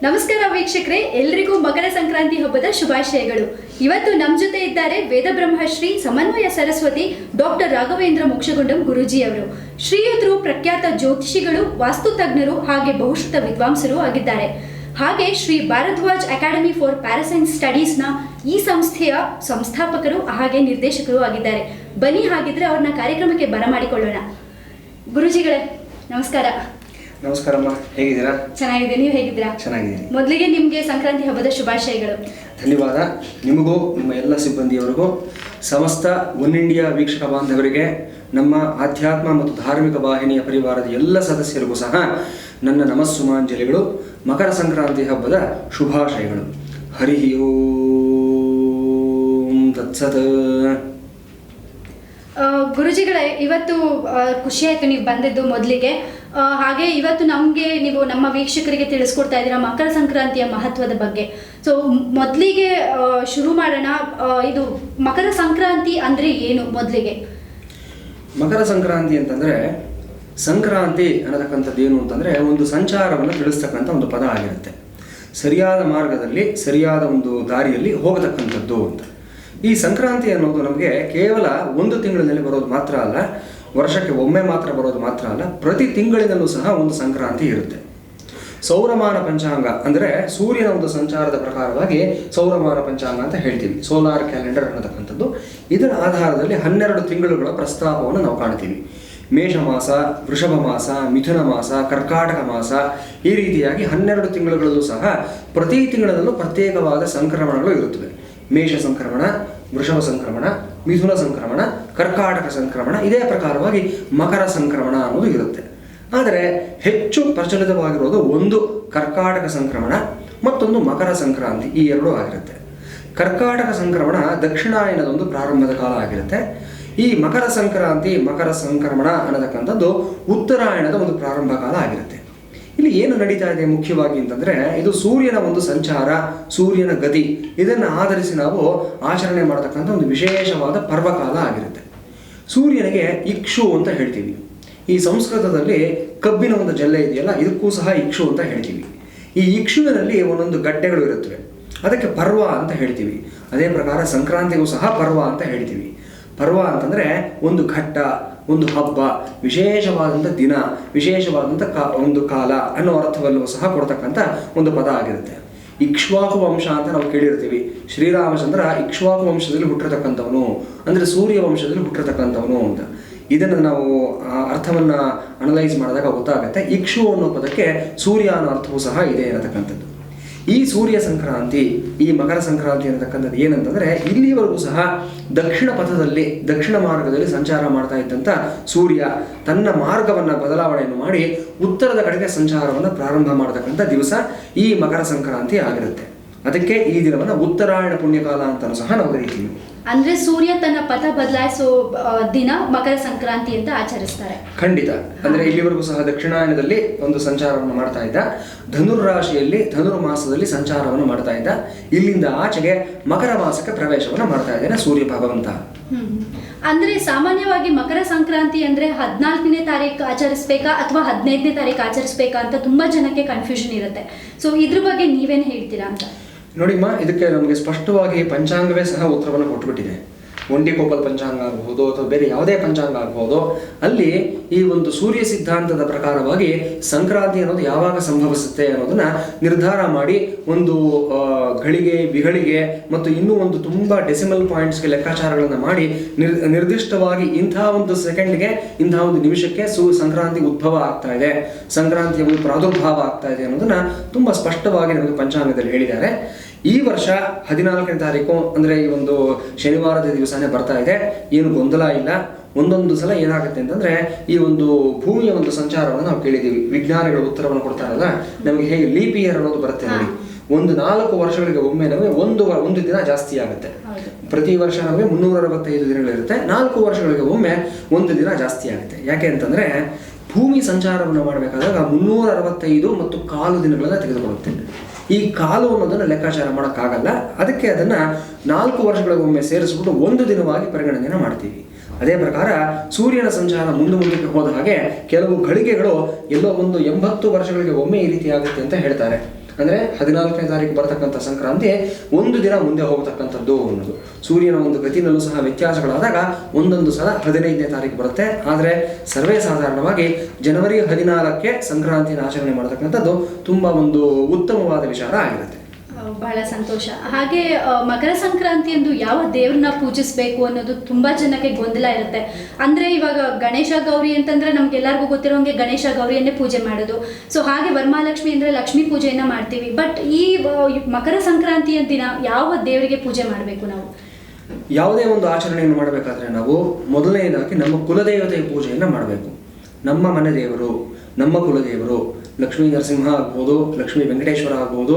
ನಮಸ್ಕಾರ ವೀಕ್ಷಕರೇ, ಎಲ್ರಿಗೂ ಮಕರ ಸಂಕ್ರಾಂತಿ ಹಬ್ಬದ ಶುಭಾಶಯಗಳು. ಇವತ್ತು ನಮ್ಮ ಜೊತೆ ಇದ್ದಾರೆ ವೇದ ಬ್ರಹ್ಮಶ್ರೀ ಸಮನ್ವಯ ಸರಸ್ವತಿ ಡಾಕ್ಟರ್ ರಾಘವೇಂದ್ರ ಮೋಕ್ಷಗುಂಡಂ ಗುರೂಜಿ ಅವರು. ಶ್ರೀಯುತರು ಪ್ರಖ್ಯಾತ ಜ್ಯೋತಿಷಿಗಳು, ವಾಸ್ತು ತಜ್ಞರು ಹಾಗೆ ಬಹುಶ್ರುತ ವಿದ್ವಾಂಸರು ಆಗಿದ್ದಾರೆ. ಹಾಗೆ ಶ್ರೀ ಭಾರದ್ವಾಜ್ ಅಕಾಡೆಮಿ ಫಾರ್ ಪ್ಯಾರಾಸೈನ್ಸ್ ಸ್ಟಡೀಸ್ನ ಈ ಸಂಸ್ಥೆಯ ಸಂಸ್ಥಾಪಕರು ಹಾಗೆ ನಿರ್ದೇಶಕರು ಆಗಿದ್ದಾರೆ. ಬನ್ನಿ ಹಾಗಿದ್ರೆ ಅವ್ರನ್ನ ಕಾರ್ಯಕ್ರಮಕ್ಕೆ ಬರಮಾಡಿಕೊಳ್ಳೋಣ. ಗುರೂಜಿಗಳೇ ನಮಸ್ಕಾರ. ನಮಸ್ಕಾರಮ್ಮ, ಹೇಗಿದ್ದೀರಾ? ಚೆನ್ನಾಗಿದೆ, ನೀವು ಹೇಗಿದ್ದೀರಾ? ಚೆನ್ನಾಗಿದ್ದೀನಿ. ಮೊದಲಿಗೆ ನಿಮಗೆ ಸಂಕ್ರಾಂತಿ ಹಬ್ಬದ ಶುಭಾಶಯಗಳು. ಧನ್ಯವಾದ. ನಿಮಗೂ ನಿಮ್ಮ ಎಲ್ಲ ಸಿಬ್ಬಂದಿಯವರಿಗೂ, ಸಮಸ್ತ ಒನ್ ಇಂಡಿಯಾ ವೀಕ್ಷಕ ಬಾಂಧವರಿಗೆ, ನಮ್ಮ ಆಧ್ಯಾತ್ಮ ಮತ್ತು ಧಾರ್ಮಿಕ ವಾಹಿನಿಯ ಪರಿವಾರದ ಎಲ್ಲ ಸದಸ್ಯರಿಗೂ ಸಹ ನನ್ನ ನಮಸ್ಸುಮಾಂಜಲಿಗಳು. ಮಕರ ಸಂಕ್ರಾಂತಿ ಹಬ್ಬದ ಶುಭಾಶಯಗಳು. ಹರಿ ಓಂ ತತ್ಸತ್. ಗುರುಜಿಗಳೇ, ಇವತ್ತು ಖುಷಿ ಆಯ್ತು ನೀವು ಬಂದಿದ್ದು ಮೊದಲಿಗೆ. ಹಾಗೆ ಇವತ್ತು ನೀವು ನಮ್ಮ ವೀಕ್ಷಕರಿಗೆ ತಿಳಿಸ್ಕೊಡ್ತಾ ಇದ್ದೀರಾ ಮಕರ ಸಂಕ್ರಾಂತಿಯ ಮಹತ್ವದ ಬಗ್ಗೆ. ಸೊ ಮೊದಲಿಗೆ ಶುರು ಮಾಡೋಣ. ಇದು ಮಕರ ಸಂಕ್ರಾಂತಿ ಅಂದರೆ ಏನು? ಮೊದಲಿಗೆ ಮಕರ ಸಂಕ್ರಾಂತಿ ಅಂತಂದರೆ, ಸಂಕ್ರಾಂತಿ ಅನ್ನತಕ್ಕಂಥದ್ದು ಏನು ಅಂತಂದರೆ ಒಂದು ಸಂಚಾರವನ್ನು ತಿಳಿಸ್ತಕ್ಕಂಥ ಒಂದು ಪದ ಆಗಿರುತ್ತೆ. ಸರಿಯಾದ ಮಾರ್ಗದಲ್ಲಿ ಸರಿಯಾದ ಒಂದು ದಾರಿಯಲ್ಲಿ ಹೋಗತಕ್ಕಂಥದ್ದು ಅಂತ. ಈ ಸಂಕ್ರಾಂತಿ ಅನ್ನೋದು ನಮಗೆ ಕೇವಲ ಒಂದು ತಿಂಗಳಿನಲ್ಲಿ ಬರೋದು ಮಾತ್ರ ಅಲ್ಲ, ವರ್ಷಕ್ಕೆ ಒಮ್ಮೆ ಮಾತ್ರ ಬರೋದು ಮಾತ್ರ ಅಲ್ಲ, ಪ್ರತಿ ತಿಂಗಳಿನಲ್ಲೂ ಸಹ ಒಂದು ಸಂಕ್ರಾಂತಿ ಇರುತ್ತೆ. ಸೌರಮಾನ ಪಂಚಾಂಗ ಅಂದರೆ ಸೂರ್ಯನ ಒಂದು ಸಂಚಾರದ ಪ್ರಕಾರವಾಗಿ ಸೌರಮಾನ ಪಂಚಾಂಗ ಅಂತ ಹೇಳ್ತೀವಿ, ಸೋಲಾರ್ ಕ್ಯಾಲೆಂಡರ್ ಅನ್ನತಕ್ಕಂಥದ್ದು. ಇದರ ಆಧಾರದಲ್ಲಿ 12 ತಿಂಗಳುಗಳ ಪ್ರಸ್ತಾಪವನ್ನು ನಾವು ಕಾಣ್ತೀವಿ. ಮೇಷ ಮಾಸ, ವೃಷಭ ಮಾಸ, ಮಿಥುನ ಮಾಸ, ಕರ್ಕಾಟಕ ಮಾಸ, ಈ ರೀತಿಯಾಗಿ 12 ತಿಂಗಳುಗಳಲ್ಲೂ ಸಹ ಪ್ರತಿ ತಿಂಗಳಲ್ಲೂ ಪ್ರತ್ಯೇಕವಾದ ಸಂಕ್ರಮಣಗಳು ಇರುತ್ತವೆ. ಮೇಷ ಸಂಕ್ರಮಣ, ವೃಷಭ ಸಂಕ್ರಮಣ, ಮಿಥುನ ಸಂಕ್ರಮಣ, ಕರ್ಕಾಟಕ ಸಂಕ್ರಮಣ, ಇದೇ ಪ್ರಕಾರವಾಗಿ ಮಕರ ಸಂಕ್ರಮಣ ಅನ್ನೋದು ಇರುತ್ತೆ. ಆದರೆ ಹೆಚ್ಚು ಪ್ರಚಲಿತವಾಗಿರೋದು ಒಂದು ಕರ್ಕಾಟಕ ಸಂಕ್ರಮಣ, ಮತ್ತೊಂದು ಮಕರ ಸಂಕ್ರಾಂತಿ, ಈ ಎರಡೂ ಆಗಿರುತ್ತೆ. ಕರ್ಕಾಟಕ ಸಂಕ್ರಮಣ ದಕ್ಷಿಣಾಯನದ ಒಂದು ಪ್ರಾರಂಭದ ಕಾಲ ಆಗಿರುತ್ತೆ. ಈ ಮಕರ ಸಂಕ್ರಾಂತಿ, ಮಕರ ಸಂಕ್ರಮಣ ಅನ್ನತಕ್ಕಂಥದ್ದು ಉತ್ತರಾಯಣದ ಒಂದು ಪ್ರಾರಂಭ ಕಾಲ ಆಗಿರುತ್ತೆ. ಇಲ್ಲಿ ಏನು ನಡೀತಾ ಇದೆ ಮುಖ್ಯವಾಗಿ ಅಂತಂದರೆ, ಇದು ಸೂರ್ಯನ ಒಂದು ಸಂಚಾರ, ಸೂರ್ಯನ ಗತಿ, ಇದನ್ನು ಆಧರಿಸಿ ನಾವು ಆಚರಣೆ ಮಾಡತಕ್ಕಂಥ ಒಂದು ವಿಶೇಷವಾದ ಪರ್ವಕಾಲ ಆಗಿರುತ್ತೆ. ಸೂರ್ಯನಿಗೆ ಇಕ್ಷು ಅಂತ ಹೇಳ್ತೀವಿ. ಈ ಸಂಸ್ಕೃತದಲ್ಲಿ ಕಬ್ಬಿನ ಒಂದು ಜಲ್ಲೆ ಇದೆಯಲ್ಲ, ಇದಕ್ಕೂ ಸಹ ಇಕ್ಷು ಅಂತ ಹೇಳ್ತೀವಿ. ಈ ಇಕ್ಷುವಿನಲ್ಲಿ ಒಂದೊಂದು ಗಡ್ಡೆಗಳು ಇರುತ್ತವೆ, ಅದಕ್ಕೆ ಪರ್ವ ಅಂತ ಹೇಳ್ತೀವಿ. ಅದೇ ಪ್ರಕಾರ ಸಂಕ್ರಾಂತಿಗೂ ಸಹ ಪರ್ವ ಅಂತ ಹೇಳ್ತೀವಿ. ಪರ್ವ ಅಂತಂದರೆ ಒಂದು ಘಟ್ಟ, ಒಂದು ಹಬ್ಬ, ವಿಶೇಷವಾದಂಥ ದಿನ, ವಿಶೇಷವಾದಂಥ ಒಂದು ಕಾಲ ಅನ್ನೋ ಅರ್ಥವಲ್ಲೂ ಸಹ ಕೊಡ್ತಕ್ಕಂಥ ಒಂದು ಪದ ಆಗಿರುತ್ತೆ. ಇಕ್ಷ್ವಾಕು ವಂಶ ಅಂತ ನಾವು ಕೇಳಿರ್ತೀವಿ. ಶ್ರೀರಾಮಚಂದ್ರ ಇಕ್ಷ್ವಾಕು ವಂಶದಲ್ಲಿ ಹುಟ್ಟಿರ್ತಕ್ಕಂಥವನು, ಅಂದರೆ ಸೂರ್ಯ ವಂಶದಲ್ಲಿ ಹುಟ್ಟಿರ್ತಕ್ಕಂಥವನು ಅಂತ. ಇದನ್ನು ನಾವು ಅರ್ಥವನ್ನು ಅನಲೈಸ್ ಮಾಡಿದಾಗ ಗೊತ್ತಾಗುತ್ತೆ. ಇಕ್ಷು ಅನ್ನೋ ಪದಕ್ಕೆ ಸೂರ್ಯ ಅನ್ನೋ ಅರ್ಥವೂ ಸಹ ಇದೆ ಅನ್ನತಕ್ಕಂಥದ್ದು. ಈ ಸೂರ್ಯ ಸಂಕ್ರಾಂತಿ, ಈ ಮಕರ ಸಂಕ್ರಾಂತಿ ಅನ್ನತಕ್ಕಂಥದ್ದು ಏನಂತಂದರೆ, ಇಲ್ಲಿವರೆಗೂ ಸಹ ದಕ್ಷಿಣ ಪಥದಲ್ಲಿ, ದಕ್ಷಿಣ ಮಾರ್ಗದಲ್ಲಿ ಸಂಚಾರ ಮಾಡ್ತಾ ಇದ್ದಂಥ ಸೂರ್ಯ ತನ್ನ ಮಾರ್ಗವನ್ನು ಬದಲಾವಣೆಯನ್ನು ಮಾಡಿ ಉತ್ತರದ ಕಡೆಗೆ ಸಂಚಾರವನ್ನು ಪ್ರಾರಂಭ ಮಾಡತಕ್ಕಂಥ ದಿವಸ ಈ ಮಕರ ಸಂಕ್ರಾಂತಿ ಆಗಿರುತ್ತೆ. ಅದಕ್ಕೆ ಈ ದಿನವನ್ನು ಉತ್ತರಾಯಣ ಪುಣ್ಯಕಾಲ ಅಂತಲೂ ಸಹ ನಾವು ಕರೀತೀವಿ. ಅಂದ್ರೆ ಸೂರ್ಯ ತನ್ನ ಪಥ ಬದಲಾಯಿಸೋ ದಿನ ಮಕರ ಸಂಕ್ರಾಂತಿ ಅಂತ ಆಚರಿಸ್ತಾರೆ. ಖಂಡಿತ. ಅಂದ್ರೆ ಇಲ್ಲಿವರೆಗೂ ಸಹ ದಕ್ಷಿಣಾಯನದಲ್ಲಿ ಒಂದು ಸಂಚಾರವನ್ನು ಮಾಡ್ತಾ ಇದ್ದ, ಧನುರ್ರಾಶಿಯಲ್ಲಿ ಧನುರ್ಮಾಸದಲ್ಲಿ ಸಂಚಾರವನ್ನು ಮಾಡ್ತಾ ಇದ್ದ, ಇಲ್ಲಿಂದ ಆಚೆಗೆ ಮಕರ ಮಾಸಕ್ಕೆ ಪ್ರವೇಶವನ್ನು ಮಾಡ್ತಾ ಇದ್ದಾನೆ ಸೂರ್ಯ ಭಗವಂತ. ಅಂದ್ರೆ ಸಾಮಾನ್ಯವಾಗಿ ಮಕರ ಸಂಕ್ರಾಂತಿ ಅಂದ್ರೆ 14ನೇ ತಾರೀಕು ಆಚರಿಸ್ಬೇಕಾ ಅಥವಾ 15ನೇ ತಾರೀಕು ಆಚರಿಸ್ಬೇಕಾ ಅಂತ ತುಂಬಾ ಜನಕ್ಕೆ ಕನ್ಫ್ಯೂಷನ್ ಇರುತ್ತೆ. ಸೊ ಇದ್ರ ಬಗ್ಗೆ ನೀವೇನು ಹೇಳ್ತೀರಾ ಅಂತ? ನೋಡಿಮ್ಮ, ಇದಕ್ಕೆ ನಮಗೆ ಸ್ಪಷ್ಟವಾಗಿ ಪಂಚಾಂಗವೇ ಸಹ ಉತ್ತರವನ್ನು ಕೊಟ್ಟುಬಿಟ್ಟಿದೆ. ಒಂಟಿಕೊಪ್ಪಲ್ ಪಂಚಾಂಗ ಆಗ್ಬೋದು ಅಥವಾ ಬೇರೆ ಯಾವುದೇ ಪಂಚಾಂಗ ಆಗ್ಬೋದು, ಅಲ್ಲಿ ಈ ಒಂದು ಸೂರ್ಯ ಸಿದ್ಧಾಂತದ ಪ್ರಕಾರವಾಗಿ ಸಂಕ್ರಾಂತಿ ಅನ್ನೋದು ಯಾವಾಗ ಸಂಭವಿಸುತ್ತೆ ಅನ್ನೋದನ್ನ ನಿರ್ಧಾರ ಮಾಡಿ ಒಂದು ಗಳಿಗೆ, ಬಿಗಳಿಗೆ ಮತ್ತು ಇನ್ನೂ ಒಂದು ತುಂಬ ಡೆಸಿಮಲ್ ಪಾಯಿಂಟ್ಸ್ಗೆ ಲೆಕ್ಕಾಚಾರಗಳನ್ನು ಮಾಡಿ ನಿರ್ದಿಷ್ಟವಾಗಿ ಇಂಥ ಒಂದು ಸೆಕೆಂಡ್ಗೆ, ಇಂಥ ಒಂದು ನಿಮಿಷಕ್ಕೆ ಸಂಕ್ರಾಂತಿ ಉದ್ಭವ ಆಗ್ತಾ ಇದೆ, ಸಂಕ್ರಾಂತಿಯ ಒಂದು ಪ್ರಾದುರ್ಭಾವ ಆಗ್ತಾ ಇದೆ ಅನ್ನೋದನ್ನ ತುಂಬ ಸ್ಪಷ್ಟವಾಗಿ ನಮಗೆ ಪಂಚಾಂಗದಲ್ಲಿ ಹೇಳಿದ್ದಾರೆ. ಈ ವರ್ಷ 14ನೇ ತಾರೀಕು ಅಂದರೆ ಈ ಒಂದು ಶನಿವಾರದ ದಿವಸನೇ ಬರ್ತಾ ಇದೆ. ಏನು ಗೊಂದಲ ಇಲ್ಲ. ಒಂದೊಂದು ಸಲ ಏನಾಗುತ್ತೆ ಅಂತಂದರೆ, ಈ ಒಂದು ಭೂಮಿಯ ಒಂದು ಸಂಚಾರವನ್ನು ನಾವು ಕೇಳಿದ್ದೀವಿ. ವಿಜ್ಞಾನಿಗಳು ಉತ್ತರವನ್ನು ಕೊಡ್ತಾರಲ್ಲ, ನಮಗೆ ಹೇಗೆ ಲೀಪ್ ಇಯರ್ ಅನ್ನೋದು ಬರುತ್ತೆ ನೋಡಿ. 4 ವರ್ಷಗಳಿಗೆ ಒಮ್ಮೆ ನಮಗೆ ಒಂದು ದಿನ ಜಾಸ್ತಿ ಆಗುತ್ತೆ. ಪ್ರತಿ ವರ್ಷ ನಮಗೆ 365 ದಿನಗಳಿರುತ್ತೆ. 4 ವರ್ಷಗಳಿಗೆ ಒಮ್ಮೆ ಒಂದು ದಿನ ಜಾಸ್ತಿ ಆಗುತ್ತೆ. ಯಾಕೆ ಅಂತಂದರೆ, ಭೂಮಿ ಸಂಚಾರವನ್ನು ಮಾಡಬೇಕಾದಾಗ 365 ಮತ್ತು 1/4 ದಿನಗಳನ್ನು ತೆಗೆದುಕೊಳ್ಳುತ್ತೆ. ಈ ಕಾಲು ಅನ್ನೋದನ್ನು ಲೆಕ್ಕಾಚಾರ ಮಾಡೋಕ್ಕಾಗಲ್ಲ. ಅದಕ್ಕೆ ಅದನ್ನು 4 ವರ್ಷಗಳಿಗೊಮ್ಮೆ ಸೇರಿಸ್ಬಿಟ್ಟು ಒಂದು ದಿನವಾಗಿ ಪರಿಗಣನೆಯನ್ನು ಮಾಡ್ತೀವಿ. ಅದೇ ಪ್ರಕಾರ ಸೂರ್ಯನ ಸಂಚಾರ ಮುಂದಕ್ಕೆ ಹೋದ ಹಾಗೆ ಕೆಲವು ಗಳಿಗೆಗಳು ಎಲ್ಲೋ ಒಂದು 80 ವರ್ಷಗಳಿಗೆ ಒಮ್ಮೆ ಈ ರೀತಿ ಆಗುತ್ತೆ ಅಂತ ಹೇಳ್ತಾರೆ. ಅಂದರೆ 14ನೇ ತಾರೀಕು ಬರತಕ್ಕಂಥ ಸಂಕ್ರಾಂತಿ ಒಂದು ದಿನ ಮುಂದೆ ಹೋಗತಕ್ಕಂಥದ್ದು ಅನ್ನೋದು. ಸೂರ್ಯನ ಒಂದು ಗತಿನಲ್ಲೂ ಸಹ ವ್ಯತ್ಯಾಸಗಳಾದಾಗ ಒಂದೊಂದು ಸಲ 15ನೇ ತಾರೀಕು ಬರುತ್ತೆ. ಆದರೆ ಸರ್ವೇ ಸಾಧಾರಣವಾಗಿ ಜನವರಿ 14ಕ್ಕೆ ಸಂಕ್ರಾಂತಿನ ಆಚರಣೆ ಮಾಡತಕ್ಕಂಥದ್ದು ತುಂಬ ಒಂದು ಉತ್ತಮವಾದ ವಿಚಾರ ಆಗಿರುತ್ತೆ. ಬಹಳ ಸಂತೋಷ. ಹಾಗೆ ಮಕರ ಸಂಕ್ರಾಂತಿಯಂದು ಯಾವ ದೇವ್ರನ್ನ ಪೂಜಿಸಬೇಕು ಅನ್ನೋದು ತುಂಬಾ ಜನಕ್ಕೆ ಗೊಂದಲ ಇರುತ್ತೆ. ಅಂದ್ರೆ ಇವಾಗ ಗಣೇಶ ಗೌರಿ ಅಂತಂದ್ರೆ ನಮ್ಗೆಲ್ಲರಿಗೂ ಗೊತ್ತಿರೋಂಗೆ ಗಣೇಶ ಗೌರಿಯನ್ನೇ ಪೂಜೆ ಮಾಡೋದು. ಸೊ ಹಾಗೆ ವರಮಹಾಲಕ್ಷ್ಮಿ ಅಂದ್ರೆ ಲಕ್ಷ್ಮೀ ಪೂಜೆಯನ್ನ ಮಾಡ್ತೀವಿ. ಬಟ್ ಈ ಮಕರ ಸಂಕ್ರಾಂತಿಯ ದಿನ ಯಾವ ದೇವರಿಗೆ ಪೂಜೆ ಮಾಡಬೇಕು ನಾವು? ಯಾವುದೇ ಒಂದು ಆಚರಣೆಯನ್ನು ಮಾಡಬೇಕಾದ್ರೆ ನಾವು ಮೊದಲನೇದಾಗಿ ನಮ್ಮ ಕುಲದೇವತೆಯ ಪೂಜೆಯನ್ನು ಮಾಡಬೇಕು. ನಮ್ಮ ಮನೆ ದೇವರು, ನಮ್ಮ ಕುಲದೇವರು ಲಕ್ಷ್ಮೀ ನರಸಿಂಹ ಆಗ್ಬೋದು, ಲಕ್ಷ್ಮೀ ವೆಂಕಟೇಶ್ವರ ಆಗ್ಬೋದು,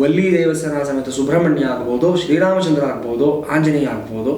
ವಲ್ಲಿ ದೇವಸ್ಥಾನ ಸಮೇತ ಸುಬ್ರಹ್ಮಣ್ಯ ಆಗ್ಬೋದು, ಶ್ರೀರಾಮಚಂದ್ರ ಆಗ್ಬೋದು, ಆಂಜನೇಯ ಆಗ್ಬೋದು,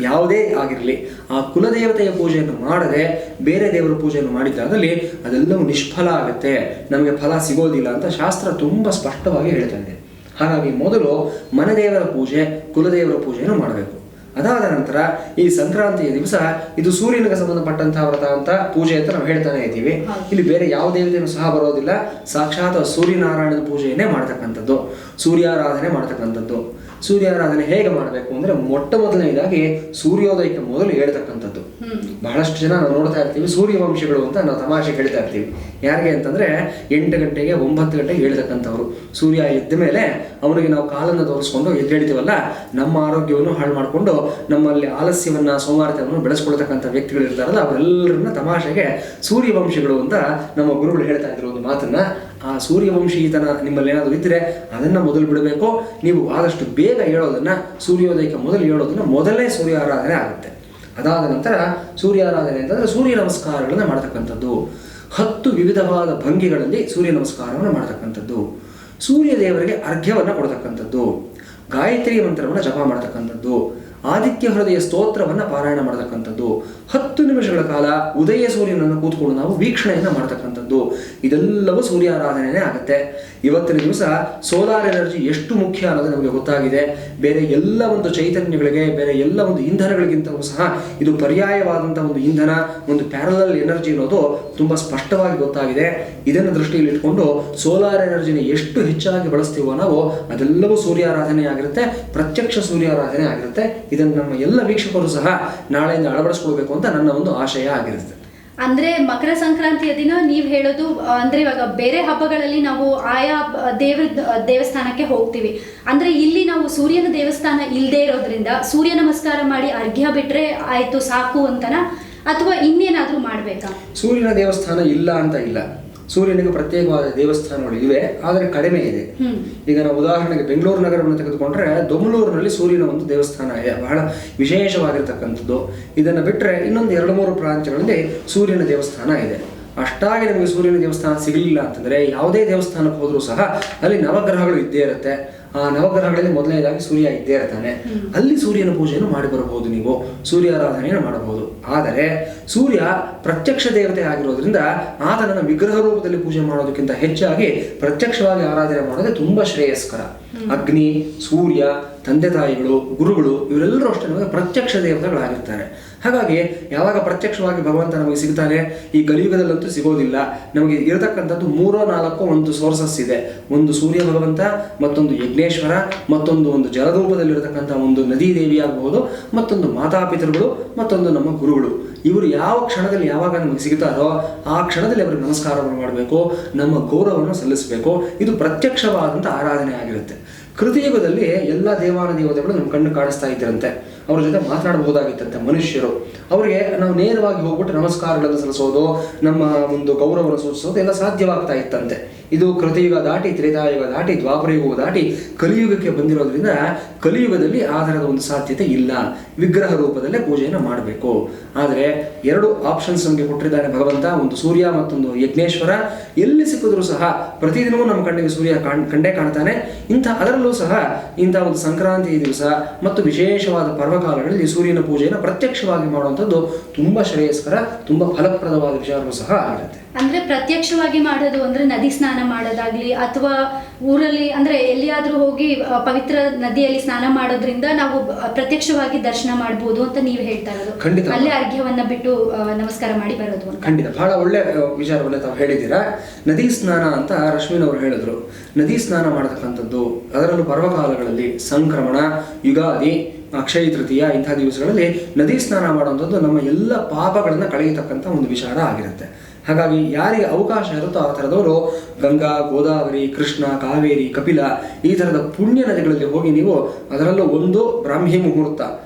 ಯಾವುದೇ ಆಗಿರಲಿ ಆ ಕುಲದೇವತೆಯ ಪೂಜೆಯನ್ನು ಮಾಡದೆ ಬೇರೆ ದೇವರ ಪೂಜೆಯನ್ನು ಮಾಡಿದ್ದಾದಲ್ಲಿ ಅದೆಲ್ಲವೂ ನಿಷ್ಫಲ ಆಗುತ್ತೆ, ನಮಗೆ ಫಲ ಸಿಗೋದಿಲ್ಲ ಅಂತ ಶಾಸ್ತ್ರ ತುಂಬ ಸ್ಪಷ್ಟವಾಗಿ ಹೇಳ್ತಾ ಇದೆ. ಹಾಗಾಗಿ ಮೊದಲು ಮನೆದೇವರ ಪೂಜೆ, ಕುಲದೇವರ ಪೂಜೆಯನ್ನು ಮಾಡಬೇಕು. ಅದಾದ ನಂತರ ಈ ಸಂಕ್ರಾಂತಿಯ ದಿವಸ ಇದು ಸೂರ್ಯನಿಗೆ ಸಂಬಂಧಪಟ್ಟಂತಹ ವ್ರತ ಅಂತ ಪೂಜೆ ಅಂತ ನಾವು ಹೇಳ್ತಾನೆ ಇದ್ದೀವಿ. ಇಲ್ಲಿ ಬೇರೆ ಯಾವ ದೇವತೆಯನ್ನು ಸಹ ಬರೋದಿಲ್ಲ, ಸಾಕ್ಷಾತ್ ಸೂರ್ಯನಾರಾಯಣದ ಪೂಜೆಯನ್ನೇ ಮಾಡ್ತಕ್ಕಂಥದ್ದು, ಸೂರ್ಯಾರಾಧನೆ ಮಾಡ್ತಕ್ಕಂಥದ್ದು. ಸೂರ್ಯಾರಾಧನೆ ಹೇಗೆ ಮಾಡಬೇಕು ಅಂದರೆ ಮೊಟ್ಟ ಮೊದಲನೇದಾಗಿ ಸೂರ್ಯೋದಯಕ್ಕೆ ಮೊದಲು ಹೇಳ್ತಕ್ಕಂಥದ್ದು. ಬಹಳಷ್ಟು ಜನ ನಾವು ನೋಡ್ತಾ ಇರ್ತೀವಿ ಸೂರ್ಯವಂಶಿಗಳು ಅಂತ ನಾವು ತಮಾಷೆ ಹೇಳ್ತಾ ಇರ್ತೀವಿ. ಯಾರಿಗೆ ಅಂತಂದ್ರೆ 8 ಗಂಟೆಗೆ 9 ಗಂಟೆಗೆ ಹೇಳ್ತಕ್ಕಂಥವ್ರು. ಸೂರ್ಯ ಎದ್ದ ಮೇಲೆ ಅವನಿಗೆ ನಾವು ಕಾಲನ್ನು ತೋರಿಸ್ಕೊಂಡು ಎದ್ದೇಳ್ತೀವಲ್ಲ, ನಮ್ಮ ಆರೋಗ್ಯವನ್ನು ಹಾಳು ಮಾಡಿಕೊಂಡು ನಮ್ಮಲ್ಲಿ ಆಲಸ್ಯವನ್ನ ಸೋಮಾರಿತನವನ್ನು ಬೆಳೆಸ್ಕೊಳ್ತಕ್ಕಂಥ ವ್ಯಕ್ತಿಗಳು ಇರ್ತಾರಲ್ಲ, ಅವರೆಲ್ಲರನ್ನ ತಮಾಷೆಗೆ ಸೂರ್ಯವಂಶಿಗಳು ಅಂತ ನಮ್ಮ ಗುರುಗಳು ಹೇಳ್ತಾ ಇದ್ರು ಒಂದು ಮಾತನ್ನ. ಆ ಸೂರ್ಯವಂಶೀತನ ನಿಮ್ಮಲ್ಲಿ ಏನಾದರೂ ಇದ್ದರೆ ಅದನ್ನು ಮೊದಲು ಬಿಡಬೇಕು. ನೀವು ಆದಷ್ಟು ಬೇಗ ಹೇಳೋದನ್ನು, ಸೂರ್ಯೋದಯಕ್ಕೆ ಮೊದಲು ಹೇಳೋದನ್ನು ಮೊದಲೇ ಸೂರ್ಯಾರಾಧನೆ ಆಗುತ್ತೆ. ಅದಾದ ನಂತರ ಸೂರ್ಯಾರಾಧನೆ ಅಂತಂದರೆ ಸೂರ್ಯ ನಮಸ್ಕಾರಗಳನ್ನು ಮಾಡ್ತಕ್ಕಂಥದ್ದು. 10 ವಿವಿಧವಾದ ಭಂಗಿಗಳಲ್ಲಿ ಸೂರ್ಯ ನಮಸ್ಕಾರವನ್ನು ಮಾಡ್ತಕ್ಕಂಥದ್ದು, ಸೂರ್ಯ ದೇವರಿಗೆ ಅರ್ಘ್ಯವನ್ನು ಕೊಡ್ತಕ್ಕಂಥದ್ದು, ಗಾಯತ್ರಿ ಮಂತ್ರವನ್ನು ಜಪ ಮಾಡ್ತಕ್ಕಂಥದ್ದು, ಆದಿತ್ಯ ಹೃದಯ ಸ್ತೋತ್ರವನ್ನು ಪಾರಾಯಣ ಮಾಡತಕ್ಕಂಥದ್ದು, 10 ನಿಮಿಷಗಳ ಕಾಲ ಉದಯ ಸೂರ್ಯನನ್ನು ಕೂತ್ಕೊಂಡು ನಾವು ವೀಕ್ಷಣೆಯನ್ನು ಮಾಡತಕ್ಕಂಥದ್ದು. ಇದೆಲ್ಲವೂ ಸೂರ್ಯಾರಾಧನೆಯೇ ಆಗುತ್ತೆ. ಇವತ್ತಿನ ದಿವಸ ಸೋಲಾರ್ ಎನರ್ಜಿ ಎಷ್ಟು ಮುಖ್ಯ ಅನ್ನೋದು ನಮಗೆ ಗೊತ್ತಾಗಿದೆ. ಬೇರೆ ಎಲ್ಲ ಒಂದು ಚೈತನ್ಯಗಳಿಗೆ, ಬೇರೆ ಎಲ್ಲ ಒಂದು ಇಂಧನಗಳಿಗಿಂತಲೂ ಸಹ ಇದು ಪರ್ಯಾಯವಾದಂಥ ಒಂದು ಇಂಧನ, ಒಂದು ಪ್ಯಾರಲಲ್ ಎನರ್ಜಿ ಅನ್ನೋದು ತುಂಬ ಸ್ಪಷ್ಟವಾಗಿ ಗೊತ್ತಾಗಿದೆ. ಇದನ್ನು ದೃಷ್ಟಿಯಲ್ಲಿ ಇಟ್ಕೊಂಡು ಸೋಲಾರ್ ಎನರ್ಜಿನ ಎಷ್ಟು ಹೆಚ್ಚಾಗಿ ಬಳಸ್ತೀವೋ ನಾವು ಅದೆಲ್ಲವೂ ಸೂರ್ಯಾರಾಧನೆ ಆಗಿರುತ್ತೆ, ಪ್ರತ್ಯಕ್ಷ ಸೂರ್ಯಾರಾಧನೆ ಆಗಿರುತ್ತೆ. ಇದನ್ನು ನಮ್ಮ ಎಲ್ಲ ವೀಕ್ಷಕರು ಸಹ ನಾಳೆಯಿಂದ ಅಳವಡಿಸ್ಕೊಳ್ಬೇಕು ಅಂತ ನನ್ನ ಒಂದು ಆಶಯ ಆಗಿರುತ್ತೆ. ಅಂದ್ರೆ ಮಕರ ಸಂಕ್ರಾಂತಿಯ ದಿನ ನೀವು ಹೇಳೋದು ಅಂದ್ರೆ ಇವಾಗ ಬೇರೆ ಹಬ್ಬಗಳಲ್ಲಿ ನಾವು ಆಯಾ ದೇವಸ್ಥಾನಕ್ಕೆ ಹೋಗ್ತೀವಿ. ಅಂದ್ರೆ ಇಲ್ಲಿ ನಾವು ಸೂರ್ಯನ ದೇವಸ್ಥಾನ ಇಲ್ಲದೆ ಇರೋದ್ರಿಂದ ಸೂರ್ಯ ನಮಸ್ಕಾರ ಮಾಡಿ ಅರ್ಘ್ಯ ಬಿಟ್ರೆ ಆಯ್ತು ಸಾಕು ಅಂತನಾ, ಅಥವಾ ಇನ್ನೇನಾದ್ರೂ ಮಾಡ್ಬೇಕಾ? ಸೂರ್ಯನ ದೇವಸ್ಥಾನ ಇಲ್ಲ ಅಂತ ಇಲ್ಲ, ಸೂರ್ಯನಿಗೆ ಪ್ರತ್ಯೇಕವಾದ ದೇವಸ್ಥಾನಗಳು ಇವೆ, ಆದರೆ ಕಡಿಮೆ ಇದೆ. ಈಗ ನಾವು ಉದಾಹರಣೆಗೆ ಬೆಂಗಳೂರು ನಗರವನ್ನು ತೆಗೆದುಕೊಂಡ್ರೆ ದೊಮ್ಮಲೂರಿನಲ್ಲಿ ಸೂರ್ಯನ ಒಂದು ದೇವಸ್ಥಾನ ಇದೆ, ಬಹಳ ವಿಶೇಷವಾಗಿರ್ತಕ್ಕಂಥದ್ದು. ಇದನ್ನು ಬಿಟ್ಟರೆ ಇನ್ನೊಂದು 2-3 ಪ್ರಾಂತ್ಯಗಳಲ್ಲಿ ಸೂರ್ಯನ ದೇವಸ್ಥಾನ ಇದೆ. ಅಷ್ಟಾಗಿ ನಮಗೆ ಸೂರ್ಯನ ದೇವಸ್ಥಾನ ಸಿಗಲಿಲ್ಲ ಅಂತಂದರೆ ಯಾವುದೇ ದೇವಸ್ಥಾನಕ್ಕೆ ಹೋದರೂ ಸಹ ಅಲ್ಲಿ ನವಗ್ರಹಗಳು ಇದ್ದೇ ಇರುತ್ತೆ. ಆ ನವಗ್ರಹಗಳಲ್ಲಿ ಮೊದಲನೇದಾಗಿ ಸೂರ್ಯ ಇದ್ದೇ ಇರ್ತಾನೆ. ಅಲ್ಲಿ ಸೂರ್ಯನ ಪೂಜೆಯನ್ನು ಮಾಡಿ ಬರಬಹುದು, ನೀವು ಸೂರ್ಯಾರಾಧನೆಯನ್ನು ಮಾಡಬಹುದು. ಆದರೆ ಸೂರ್ಯ ಪ್ರತ್ಯಕ್ಷ ದೇವತೆ ಆಗಿರೋದ್ರಿಂದ ಆತನನ್ನು ವಿಗ್ರಹ ರೂಪದಲ್ಲಿ ಪೂಜೆ ಮಾಡೋದಕ್ಕಿಂತ ಹೆಚ್ಚಾಗಿ ಪ್ರತ್ಯಕ್ಷವಾಗಿ ಆರಾಧನೆ ಮಾಡೋದೇ ತುಂಬ ಶ್ರೇಯಸ್ಕರ. ಅಗ್ನಿ, ಸೂರ್ಯ, ತಂದೆ ತಾಯಿಗಳು, ಗುರುಗಳು ಇವರೆಲ್ಲರೂ ಅಷ್ಟೇ ನಮಗೆ ಪ್ರತ್ಯಕ್ಷ ದೇವತೆಗಳಾಗಿರ್ತಾರೆ. ಹಾಗಾಗಿ ಯಾವಾಗ ಪ್ರತ್ಯಕ್ಷವಾಗಿ ಭಗವಂತ ನಮಗೆ ಸಿಗ್ತಾನೆ, ಈ ಕಲಿಯುಗದಲ್ಲಂತೂ ಸಿಗೋದಿಲ್ಲ. ನಮಗೆ ಇರತಕ್ಕಂಥದ್ದು 3-4 ಒಂದು ಸೋರ್ಸಸ್ ಇದೆ. ಒಂದು ಸೂರ್ಯ ಭಗವಂತ, ಮತ್ತೊಂದು ಯಜ್ಞೇಶ್ವರ, ಮತ್ತೊಂದು ಒಂದು ಜಲರೂಪದಲ್ಲಿರತಕ್ಕಂಥ ಒಂದು ನದಿ ದೇವಿ ಆಗಬಹುದು, ಮತ್ತೊಂದು ಮಾತಾಪಿತೃಗಳು, ಮತ್ತೊಂದು ನಮ್ಮ ಗುರುಗಳು. ಇವರು ಯಾವ ಕ್ಷಣದಲ್ಲಿ ಯಾವಾಗ ನಮಗೆ ಸಿಗ್ತಾರೋ ಆ ಕ್ಷಣದಲ್ಲಿ ಅವರಿಗೆ ನಮಸ್ಕಾರವನ್ನು ಮಾಡಬೇಕು, ನಮ್ಮ ಗೌರವವನ್ನು ಸಲ್ಲಿಸಬೇಕು. ಇದು ಪ್ರತ್ಯಕ್ಷವಾದಂಥ ಆರಾಧನೆ ಆಗಿರುತ್ತೆ. ಕೃತಿಯುಗದಲ್ಲಿ ಎಲ್ಲ ದೇವಾನ ದೇವತೆಗಳು ನಮ್ಮ ಕಣ್ಣು ಕಾಣಿಸ್ತಾ ಇದ್ದರಂತೆ, ಅವ್ರ ಜೊತೆ ಮಾತನಾಡಬಹುದಾಗಿತ್ತಂತೆ ಮನುಷ್ಯರು. ಅವರಿಗೆ ನಾವು ನೇರವಾಗಿ ಹೋಗ್ಬಿಟ್ಟು ನಮಸ್ಕಾರಗಳನ್ನು ಸಲ್ಲಿಸೋದು, ನಮ್ಮ ಒಂದು ಗೌರವವನ್ನು ಸೂಚಿಸೋದು ಎಲ್ಲ ಸಾಧ್ಯವಾಗ್ತಾ ಇತ್ತಂತೆ. ಇದು ಕೃತಿಯುಗ ದಾಟಿ, ತ್ರೇತಾಯುಗ ದಾಟಿ, ದ್ವಾಪರಯುಗ ದಾಟಿ ಕಲಿಯುಗಕ್ಕೆ ಬಂದಿರೋದ್ರಿಂದ ಕಲಿಯುಗದಲ್ಲಿ ಆ ಥರದ ಒಂದು ಸಾಧ್ಯತೆ ಇಲ್ಲ. ವಿಗ್ರಹ ರೂಪದಲ್ಲೇ ಪೂಜೆಯನ್ನು ಮಾಡಬೇಕು. ಆದರೆ 2 ಆಪ್ಷನ್ಸ್ ನಮಗೆ ಕೊಟ್ಟಿದ್ದಾನೆ ಭಗವಂತ, ಒಂದು ಸೂರ್ಯ ಮತ್ತೊಂದು ಯಜ್ಞೇಶ್ವರ. ಎಲ್ಲಿ ಸಿಕ್ಕಿದ್ರೂ ಸಹ ಪ್ರತಿದಿನವೂ ನಮ್ಮ ಕಣ್ಣಿಗೆ ಸೂರ್ಯ ಕಂಡೇ ಕಾಣ್ತಾನೆ. ಅದರಲ್ಲೂ ಸಹ ಇಂಥ ಒಂದು ಸಂಕ್ರಾಂತಿ ದಿವಸ ಮತ್ತು ವಿಶೇಷವಾದ ಪರ್ವಕಾಲಗಳಲ್ಲಿ ಸೂರ್ಯನ ಪೂಜೆಯನ್ನು ಪ್ರತ್ಯಕ್ಷವಾಗಿ ಮಾಡುವಂಥದ್ದು ತುಂಬ ಶ್ರೇಯಸ್ಕರ, ತುಂಬ ಫಲಪ್ರದವಾದ ವಿಚಾರವೂ ಸಹ ಆಗಿರುತ್ತೆ. ಅಂದ್ರೆ ಪ್ರತ್ಯಕ್ಷವಾಗಿ ಮಾಡೋದು ಅಂದ್ರೆ ನದಿ ಸ್ನಾನ ಸ್ನಾನ ಮಾಡೋದಾಗ್ಲಿ ಅಥವಾ ಊರಲ್ಲಿ ಅಂದ್ರೆ ಎಲ್ಲಿಯಾದ್ರೂ ಹೋಗಿ ಪವಿತ್ರ ನದಿಯಲ್ಲಿ ಸ್ನಾನ ಮಾಡೋದ್ರಿಂದ ನಾವು ಪ್ರತ್ಯಕ್ಷವಾಗಿ ದರ್ಶನ ಮಾಡಬಹುದು ಅಂತ ನೀವು ಹೇಳ್ತಾ ಇರೋದು. ಖಂಡಿತ. ಅಲ್ಲೇ ಅರ್ಘ್ಯವನ್ನ ಬಿಟ್ಟು ನಮಸ್ಕಾರ ಮಾಡಿ ಬರೋದು ಅಂತ. ಖಂಡಿತ ಬಹಳ ಒಳ್ಳೆ ವಿಚಾರವನ್ನ ತಾವು ಹೇಳಿದ್ದೀರಾ. ನದಿ ಸ್ನಾನ ಅಂತ ರಶ್ಮಿನ್ ಅವರು ಹೇಳಿದ್ರು. ನದಿ ಸ್ನಾನ ಮಾಡತಕ್ಕಂಥದ್ದು, ಅದರಲ್ಲೂ ಪರ್ವಕಾಲಗಳಲ್ಲಿ ಸಂಕ್ರಮಣ, ಯುಗಾದಿ, ಅಕ್ಷಯ ತೃತೀಯ ಇಂಥ ದಿವಸಗಳಲ್ಲಿ ನದಿ ಸ್ನಾನ ಮಾಡುವಂಥದ್ದು ನಮ್ಮ ಎಲ್ಲ ಪಾಪಗಳನ್ನ ಕಳೆಯತಕ್ಕಂಥ ಒಂದು ವಿಚಾರ ಆಗಿರುತ್ತೆ. ಹಾಗಾಗಿ ಯಾರಿಗೆ ಅವಕಾಶ ಇರುತ್ತೋ ಆ ಥರದವರು ಗಂಗಾ, ಗೋದಾವರಿ, ಕೃಷ್ಣ, ಕಾವೇರಿ, ಕಪಿಲ ಈ ಥರದ ಪುಣ್ಯ ನದಿಗಳಲ್ಲಿ ಹೋಗಿ ನೀವು, ಅದರಲ್ಲೂ ಒಂದು ಬ್ರಾಹ್ಮಿ ಮುಹೂರ್ತ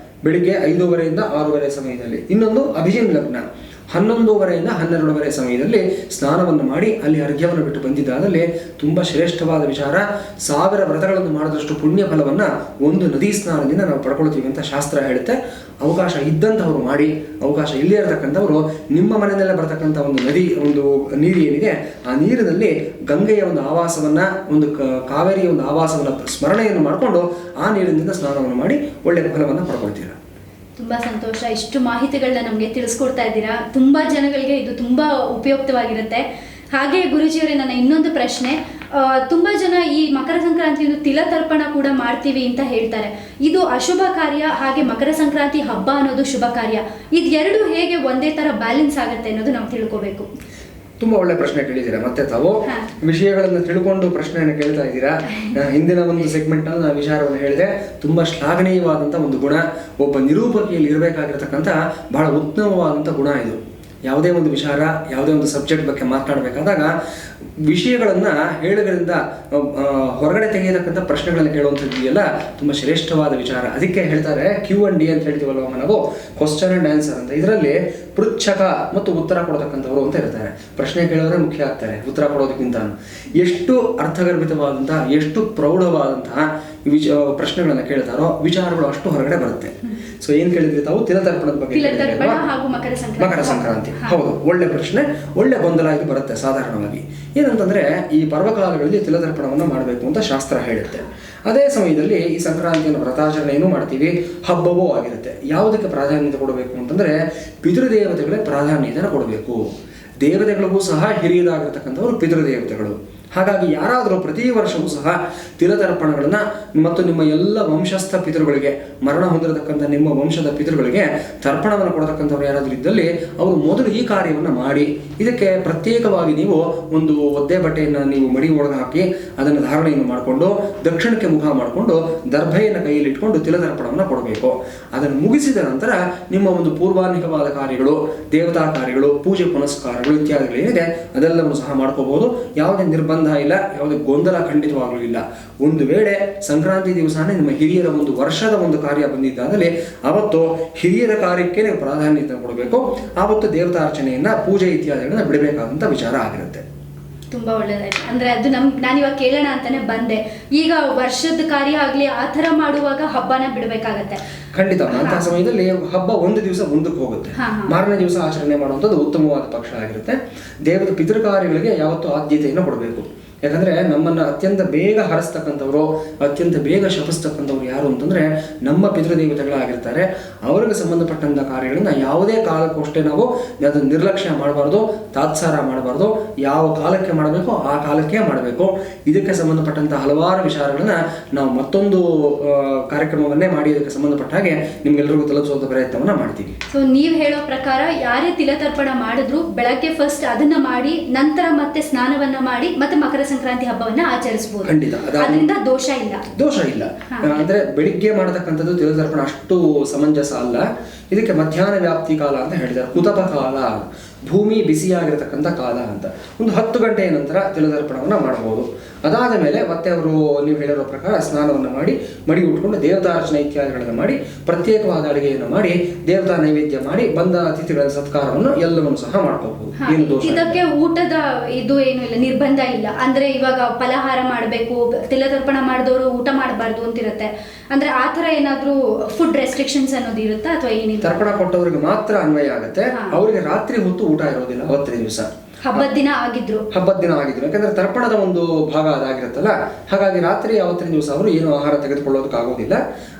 ಬೆಳಿಗ್ಗೆ 5:30ಯಿಂದ 6:30 ಸಮಯದಲ್ಲಿ, ಇನ್ನೊಂದು ಅಭಿಜಿನ್ ಲಗ್ನ 11:30ಯಿಂದ 12:30 ಸಮಯದಲ್ಲಿ ಸ್ನಾನವನ್ನು ಮಾಡಿ ಅಲ್ಲಿ ಅರ್ಘ್ಯವನ್ನು ಬಿಟ್ಟು ಬಂದಿದ್ದಾದಲ್ಲಿ ತುಂಬ ಶ್ರೇಷ್ಠವಾದ ವಿಚಾರ. 1000 ವ್ರತಗಳನ್ನು ಮಾಡಿದಷ್ಟು ಪುಣ್ಯ ಫಲವನ್ನು ಒಂದು ನದಿ ಸ್ನಾನದಿಂದ ನಾವು ಪಡ್ಕೊಳ್ತೀವಿ ಅಂತ ಶಾಸ್ತ್ರ ಹೇಳುತ್ತೆ. ಅವಕಾಶ ಇದ್ದಂಥವ್ರು ಮಾಡಿ, ಅವಕಾಶ ಇಲ್ಲೇ ಇರತಕ್ಕಂಥವ್ರು ನಿಮ್ಮ ಮನೆಯಲ್ಲೇ ಬರತಕ್ಕಂಥ ಒಂದು ನದಿ, ಒಂದು ನೀರು ಏನಿದೆ ಆ ನೀರಿನಲ್ಲಿ ಗಂಗೆಯ ಒಂದು ಆವಾಸವನ್ನು, ಒಂದು ಕಾವೇರಿಯ ಒಂದು ಆವಾಸವನ್ನು ಸ್ಮರಣೆಯನ್ನು ಮಾಡಿಕೊಂಡು ಆ ನೀರಿನಿಂದ ಸ್ನಾನವನ್ನು ಮಾಡಿ ಒಳ್ಳೆಯ ಫಲವನ್ನು ಪಡ್ಕೊಳ್ತೀರ. ತುಂಬಾ ಸಂತೋಷ. ಇಷ್ಟು ಮಾಹಿತಿಗಳನ್ನ ನಮಗೆ ತಿಳಿಸ್ಕೊಡ್ತಾ ಇದ್ದೀರಾ. ತುಂಬಾ ಜನಗಳಿಗೆ ಇದು ತುಂಬಾ ಉಪಯುಕ್ತವಾಗಿರುತ್ತೆ. ಹಾಗೆ ಗುರುಜಿಯವರೇ, ನನ್ನ ಇನ್ನೊಂದು ಪ್ರಶ್ನೆ, ತುಂಬಾ ಜನ ಈ ಮಕರ ಸಂಕ್ರಾಂತಿಯನ್ನು ತಿಲತರ್ಪಣ ಕೂಡ ಮಾಡ್ತೀವಿ ಅಂತ ಹೇಳ್ತಾರೆ. ಇದು ಅಶುಭ ಕಾರ್ಯ, ಹಾಗೆ ಮಕರ ಸಂಕ್ರಾಂತಿ ಹಬ್ಬ ಅನ್ನೋದು ಶುಭ ಕಾರ್ಯ. ಇದೆರಡು ಹೇಗೆ ಒಂದೇ ತರ ಬ್ಯಾಲೆನ್ಸ್ ಆಗುತ್ತೆ ಅನ್ನೋದು ನಾವು ತಿಳ್ಕೋಬೇಕು. ತುಂಬಾ ಒಳ್ಳೆ ಪ್ರಶ್ನೆ ಕೇಳಿದ್ದೀರಾ. ಮತ್ತೆ ತಾವು ವಿಷಯಗಳನ್ನು ತಿಳ್ಕೊಂಡು ಪ್ರಶ್ನೆಯನ್ನು ಕೇಳ್ತಾ ಇದ್ದೀರಾ. ಹಿಂದಿನ ಒಂದು ಸೆಗ್ಮೆಂಟ್ ನಲ್ಲಿ ನಾನು ವಿಚಾರವನ್ನು ಹೇಳಿದೆ. ತುಂಬಾ ಶ್ಲಾಘನೀಯವಾದಂಥ ಒಂದು ಗುಣ, ಒಬ್ಬ ನಿರೂಪಕಿಯಲ್ಲಿ ಇರಬೇಕಾಗಿರತಕ್ಕಂಥ ಬಹಳ ಉತ್ತಮವಾದಂಥ ಗುಣ ಇದು. ಯಾವುದೇ ಒಂದು ವಿಚಾರ, ಯಾವುದೇ ಒಂದು ಸಬ್ಜೆಕ್ಟ್ ಬಗ್ಗೆ ಮಾತನಾಡಬೇಕಾದಾಗ ವಿಷಯಗಳನ್ನು ಹೇಳೋದ್ರಿಂದ ಹೊರಗಡೆ ತೆಗೆಯತಕ್ಕಂಥ ಪ್ರಶ್ನೆಗಳನ್ನು ಕೇಳುವಂಥದ್ದು ಇದೆಯಲ್ಲ, ತುಂಬ ಶ್ರೇಷ್ಠವಾದ ವಿಚಾರ. ಅದಕ್ಕೆ ಹೇಳ್ತಾರೆ Q&A ಅಂತ ಹೇಳ್ತೀವಲ್ವ ನಾವು, ಕ್ವಶನ್ ಆ್ಯಂಡ್ ಆನ್ಸರ್ ಅಂತ. ಇದರಲ್ಲಿ ಪೃಚ್ಛಕ ಮತ್ತು ಉತ್ತರ ಕೊಡತಕ್ಕಂಥವ್ರು ಅಂತ ಇರ್ತಾರೆ. ಪ್ರಶ್ನೆ ಕೇಳೋದ್ರೆ ಮುಖ್ಯ ಆಗ್ತಾರೆ, ಉತ್ತರ ಕೊಡೋದಕ್ಕಿಂತ. ಎಷ್ಟು ಅರ್ಥಗರ್ಭಿತವಾದಂತಹ, ಎಷ್ಟು ಪ್ರೌಢವಾದಂತಹ ಪ್ರಶ್ನೆಗಳನ್ನು ಕೇಳ್ತಾರೋ ವಿಚಾರಗಳು ಅಷ್ಟು ಹೊರಗಡೆ ಬರುತ್ತೆ. ಸೊ ಏನ್ ಕೇಳಿದ್ರಿ ತಾವು? ತಿಲತರ್ಪಣದ ಬಗ್ಗೆ. ಮಕರ ಸಂಕ್ರಾಂತಿ, ಹೌದು, ಒಳ್ಳೆ ಪ್ರಶ್ನೆ, ಒಳ್ಳೆ ಗೊಂದಲ ಇದು ಬರುತ್ತೆ ಸಾಧಾರಣವಾಗಿ. ಏನಂತಂದ್ರೆ ಈ ಪರ್ವಕಾಲಗಳಲ್ಲಿ ತಿಲತರ್ಪಣವನ್ನು ಮಾಡಬೇಕು ಅಂತ ಶಾಸ್ತ್ರ ಹೇಳುತ್ತೆ. ಅದೇ ಸಮಯದಲ್ಲಿ ಈ ಸಂಕ್ರಾಂತಿಯನ್ನು ವ್ರತಾಚರಣೆಯನ್ನು ಮಾಡ್ತೀವಿ, ಹಬ್ಬವೂ ಆಗಿರುತ್ತೆ. ಯಾವುದಕ್ಕೆ ಪ್ರಾಧಾನ್ಯತೆ ಕೊಡಬೇಕು ಅಂತಂದ್ರೆ ಪಿತೃದೇವತೆಗಳಿಗೆ ಪ್ರಾಧಾನ್ಯತೆಯನ್ನು ಕೊಡಬೇಕು. ದೇವತೆಗಳಿಗೂ ಸಹ ಹಿರಿಯರಾಗಿರ್ತಕ್ಕಂಥವ್ರು ಪಿತೃದೇವತೆಗಳು. ಹಾಗಾಗಿ ಯಾರಾದರೂ ಪ್ರತಿ ವರ್ಷವೂ ಸಹ ತಿಲತರ್ಪಣಗಳನ್ನು ಮತ್ತು ನಿಮ್ಮ ಎಲ್ಲ ವಂಶಸ್ಥ ಪಿತೃಗಳಿಗೆ, ಮರಣ ಹೊಂದಿರತಕ್ಕಂಥ ನಿಮ್ಮ ವಂಶದ ಪಿತೃಗಳಿಗೆ ತರ್ಪಣವನ್ನು ಕೊಡತಕ್ಕಂಥವ್ರು ಯಾರಾದರೂ ಇದ್ದಲ್ಲಿ ಅವರು ಮೊದಲು ಈ ಕಾರ್ಯವನ್ನು ಮಾಡಿ. ಇದಕ್ಕೆ ಪ್ರತ್ಯೇಕವಾಗಿ ನೀವು ಒಂದು ಒದ್ದೆ ಬಟ್ಟೆಯನ್ನು ನೀವು ಮಡಿ ಒಳಗೆ ಹಾಕಿ ಅದನ್ನು ಧಾರಣೆಯನ್ನು ಮಾಡಿಕೊಂಡು ದಕ್ಷಿಣಕ್ಕೆ ಮುಖ ಮಾಡಿಕೊಂಡು ದರ್ಭೆಯನ್ನು ಕೈಯಲ್ಲಿ ಇಟ್ಕೊಂಡು ತಿಲತರ್ಪಣವನ್ನು ಕೊಡಬೇಕು. ಅದನ್ನು ಮುಗಿಸಿದ ನಂತರ ನಿಮ್ಮ ಒಂದು ಪೂರ್ವಾನ್ಹಿಕವಾದ ಕಾರ್ಯಗಳು, ದೇವತಾ ಕಾರ್ಯಗಳು, ಪೂಜೆ ಪುನಸ್ಕಾರಗಳು ಇತ್ಯಾದಿಗಳೇನಿದೆ ಅದೆಲ್ಲವನ್ನು ಸಹ ಮಾಡ್ಕೋಬಹುದು. ಯಾವುದೇ ನಿರ್ಬಂಧ ಇಲ್ಲ, ಯಾವುದೇ ಗೊಂದಲ ಖಂಡಿತವಾಗಲೂ ಇಲ್ಲ. ಒಂದು ವೇಳೆ ಸಂಕ್ರಾಂತಿ ದಿವಸನೇ ನಿಮ್ಮ ಹಿರಿಯರ ಒಂದು ವರ್ಷದ ಒಂದು ಕಾರ್ಯ ಬಂದಿದ್ದಾದಲ್ಲಿ ಅವತ್ತು ಹಿರಿಯರ ಕಾರ್ಯಕ್ಕೆ ನೀವು ಪ್ರಾಧಾನ್ಯತೆ ಕೊಡಬೇಕು. ಆವತ್ತು ದೇವತಾರ್ಚನೆಯನ್ನ, ಪೂಜೆ ಇತ್ಯಾದಿಗಳನ್ನ ಬಿಡಬೇಕಾದಂತ ವಿಚಾರ ಆಗಿರುತ್ತೆ. ತುಂಬಾ ಒಳ್ಳೇದಾಯ್ತು. ಅಂದ್ರೆ ಅದು ನಾನು ಇವಾಗ ಕೇಳೋಣ ಅಂತಾನೆ ಬಂದೆ. ಈಗ ವರ್ಷದ ಕಾರ್ಯ ಆಗ್ಲಿ ಆ ತರ ಮಾಡುವಾಗ ಹಬ್ಬನ ಬಿಡಬೇಕಾಗತ್ತೆ. ಖಂಡಿತ ಅಂತಹ ಸಮಯದಲ್ಲಿ ಹಬ್ಬ ಒಂದು ದಿವಸ ಮುಂದಕ್ಕೆ ಹೋಗುತ್ತೆ. ಮಾರನೇ ದಿವಸ ಆಚರಣೆ ಮಾಡುವಂಥದ್ದು ಉತ್ತಮವಾದ ಪಕ್ಷ ಆಗಿರುತ್ತೆ. ದೇವರ ಪಿತೃ ಕಾರ್ಯಗಳಿಗೆ ಯಾವತ್ತೂ ಆದ್ಯತೆಯನ್ನು ಕೊಡಬೇಕು. ಯಾಕಂದ್ರೆ ನಮ್ಮನ್ನ ಅತ್ಯಂತ ಬೇಗ ಹರಿಸ್ತಕ್ಕಂಥವ್ರು, ಅತ್ಯಂತ ಬೇಗ ಶಪಿಸ್ತಕ್ಕಂಥವ್ರು ಯಾರು ಅಂತಂದ್ರೆ ನಮ್ಮ ಪಿತೃದೇವತೆಗಳಾಗಿರ್ತಾರೆ. ಅವರಿಗೆ ಸಂಬಂಧಪಟ್ಟಂತ ಕಾರ್ಯಗಳನ್ನ ಯಾವುದೇ ಕಾಲಕ್ಕೂ ಅಷ್ಟೇ ನಾವು ಅದನ್ನು ನಿರ್ಲಕ್ಷ್ಯ ಮಾಡಬಾರ್ದು, ತಾತ್ಸಾರ ಮಾಡಬಾರ್ದು. ಯಾವ ಕಾಲಕ್ಕೆ ಮಾಡಬೇಕು ಆ ಕಾಲಕ್ಕೆ ಮಾಡಬೇಕು. ಇದಕ್ಕೆ ಸಂಬಂಧಪಟ್ಟಂತ ಹಲವಾರು ವಿಚಾರಗಳನ್ನ ನಾವು ಮತ್ತೊಂದು ಕಾರ್ಯಕ್ರಮವನ್ನೇ ಮಾಡಿ ಇದಕ್ಕೆ ಸಂಬಂಧಪಟ್ಟ ಹಾಗೆ ನಿಮ್ಗೆಲ್ಲರಿಗೂ ತಲುಪಿಸುವಂತ ಪ್ರಯತ್ನವನ್ನ ಮಾಡ್ತೀವಿ. ಸೊ ನೀವು ಹೇಳೋ ಪ್ರಕಾರ ಯಾರೇ ತಿಲತರ್ಪಣ ಮಾಡಿದ್ರು ಬೆಳಗ್ಗೆ ಫಸ್ಟ್ ಅದನ್ನ ಮಾಡಿ ನಂತರ ಮತ್ತೆ ಸ್ನಾನವನ್ನ ಮಾಡಿ ಮತ್ತೆ ಮಕರ ಸಂಕ್ರಾಂತಿ ಹಬ್ಬವನ್ನ ಆಚರಿಸಬಹುದು. ಖಂಡಿತ ಅದರಿಂದ ದೋಷ ಇಲ್ಲ. ಅಂದ್ರೆ ಬೆಳಿಗ್ಗೆ ಮಾಡತಕ್ಕಂಥದ್ದು ತಿಲತರ್ಪಣ ಅಷ್ಟು ಸಮಂಜಸ ಅಲ್ಲ. ಇದಕ್ಕೆ ಮಧ್ಯಾಹ್ನ ವ್ಯಾಪ್ತಿ ಕಾಲ ಅಂತ ಹೇಳಿದ್ದಾರೆ. ಕುತಪ ಕಾಲ, ಭೂಮಿ ಬಿಸಿಯಾಗಿರತಕ್ಕಂಥ ಕಾಲ ಅಂತ. ಒಂದು 10 ಗಂಟೆಯ ನಂತರ ತಿಲತರ್ಪಣವನ್ನು ಮಾಡಬಹುದು. ಅದಾದ ಮೇಲೆ ಮತ್ತೆ ಅವರು ನೀವು ಹೇಳಿರೋ ಪ್ರಕಾರ ಸ್ನಾನವನ್ನು ಮಾಡಿ ಮಡಿ ಉಟ್ಕೊಂಡು ದೇವತಾರ್ಚನೆ ಇತ್ಯಾದಿಗಳನ್ನು ಮಾಡಿ ಪ್ರತ್ಯೇಕವಾದ ಅಡುಗೆಯನ್ನು ಮಾಡಿ ದೇವತಾ ನೈವೇದ್ಯ ಮಾಡಿ ಬಂದ ಅತಿಥಿಗಳ ಸತ್ಕಾರವನ್ನು ಎಲ್ಲವನ್ನು ಸಹ ಮಾಡ್ಕೋಬಹುದು. ಏನು ದೋಷ? ಇದಕ್ಕೆ ಊಟದ ಇದು ಏನು ಇಲ್ಲ, ನಿರ್ಬಂಧ ಇಲ್ಲ. ಅಂದ್ರೆ ಇವಾಗ ಫಲಹಾರ ಮಾಡಬೇಕು, ತಿಲತರ್ಪಣ ಮಾಡಿದವರು ಊಟ ಮಾಡಬಾರ್ದು ಅಂತಿರುತ್ತೆ. ಅಂದ್ರೆ ಆ ತರ ಏನಾದ್ರೂ ಫುಡ್ ರೆಸ್ಟ್ರಿಕ್ಷನ್ಸ್ ಅನ್ನೋದು ಇರುತ್ತಾ ಅಥವಾ ಏನಿಲ್ಲ? ತರ್ಪಣ ಕೊಟ್ಟವರಿಗೆ ಮಾತ್ರ ಅನ್ವಯ ಆಗುತ್ತೆ. ಅವರಿಗೆ ರಾತ್ರಿ ಹೊತ್ತು ಊಟ ಇರೋದಿಲ್ಲ ಅವತ್ತನೇ ದಿವಸ. ಹಬ್ಬದ ದಿನ ಆಗಿದ್ರು ಯಾಕಂದ್ರೆ ತರ್ಪಣದ ಒಂದು ಭಾಗ ಅದಾಗಿರುತ್ತಲ್ಲ. ಹಾಗಾಗಿ ರಾತ್ರಿ ಅವತ್ತಿನ ದಿವಸ ಅವರು ಏನು ಆಹಾರ ತೆಗೆದುಕೊಳ್ಳೋದಕ್ಕಾಗೋದಿಲ್ಲ.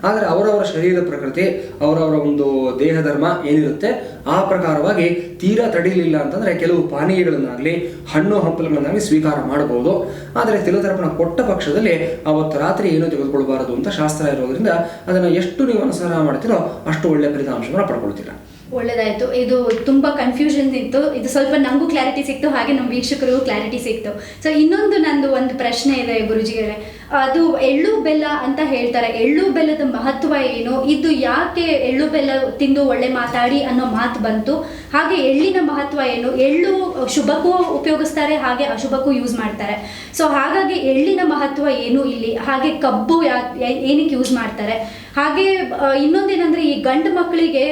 ಆದರೆ ಅವರವರ ಶರೀರ ಪ್ರಕೃತಿ, ಅವರವರ ಒಂದು ದೇಹ ಧರ್ಮ ಏನಿರುತ್ತೆ ಆ ಪ್ರಕಾರವಾಗಿ ತೀರಾ ತಡಿಲಿಲ್ಲ ಅಂತಂದ್ರೆ ಕೆಲವು ಪಾನೀಯಗಳನ್ನಾಗಲಿ ಹಣ್ಣು ಹಂಪಲುಗಳನ್ನಾಗಲಿ ಸ್ವೀಕಾರ ಮಾಡಬಹುದು. ಆದರೆ ತಿಲತರ್ಪಣ ಕೊಟ್ಟ ಪಕ್ಷದಲ್ಲಿ ಅವತ್ತು ರಾತ್ರಿ ಏನೂ ತೆಗೆದುಕೊಳ್ಬಾರದು ಅಂತ ಶಾಸ್ತ್ರ ಇರೋದ್ರಿಂದ ಅದನ್ನು ಎಷ್ಟು ನೀವು ಅನುಸರಣ ಮಾಡ್ತೀರೋ ಅಷ್ಟು ಒಳ್ಳೆ ಫಲಿತಾಂಶವನ್ನು ಪಡ್ಕೊಳ್ತೀರಾ. ಒಳ್ಳೇದಾಯ್ತು. ಇದು ತುಂಬಾ ಕನ್ಫ್ಯೂಷನ್ ಇತ್ತು, ಇದು ಸ್ವಲ್ಪ ನಂಗೂ ಕ್ಲಾರಿಟಿ ಸಿಕ್ತು, ಹಾಗೆ ನಮ್ಮ ವೀಕ್ಷಕರಿಗೂ ಕ್ಲಾರಿಟಿ ಸಿಕ್ತು. ಸೊ ಇನ್ನೊಂದು ನಂದು ಒಂದು ಪ್ರಶ್ನೆ ಇದೆ ಗುರುಜಿಗಳೇ, ಅದು ಎಳ್ಳು ಬೆಲ್ಲ ಅಂತ ಹೇಳ್ತಾರೆ, ಎಳ್ಳು ಬೆಲ್ಲದ ಮಹತ್ವ ಏನು, ಇದು ಯಾಕೆ ಎಳ್ಳು ಬೆಲ್ಲ ತಿಂದು ಒಳ್ಳೆ ಮಾತಾಡಿ ಅನ್ನೋ ಮಾತು ಬಂತು, ಹಾಗೆ ಎಳ್ಳಿನ ಮಹತ್ವ ಏನು, ಎಳ್ಳು ಶುಭಕ್ಕೂ ಉಪಯೋಗಿಸ್ತಾರೆ ಹಾಗೆ ಅಶುಭಕ್ಕೂ ಯೂಸ್ ಮಾಡ್ತಾರೆ. ಸೊ ಹಾಗಾಗಿ ಎಳ್ಳಿನ ಮಹತ್ವ ಏನು ಇಲ್ಲಿ, ಹಾಗೆ ಕಬ್ಬು ಏನಕ್ಕೆ ಯೂಸ್ ಮಾಡ್ತಾರೆ, ಹಾಗೆ ಇನ್ನೊಂದೇನಂದ್ರೆ ಈ ಗಂಡು ಮಕ್ಕಳಿಗೆ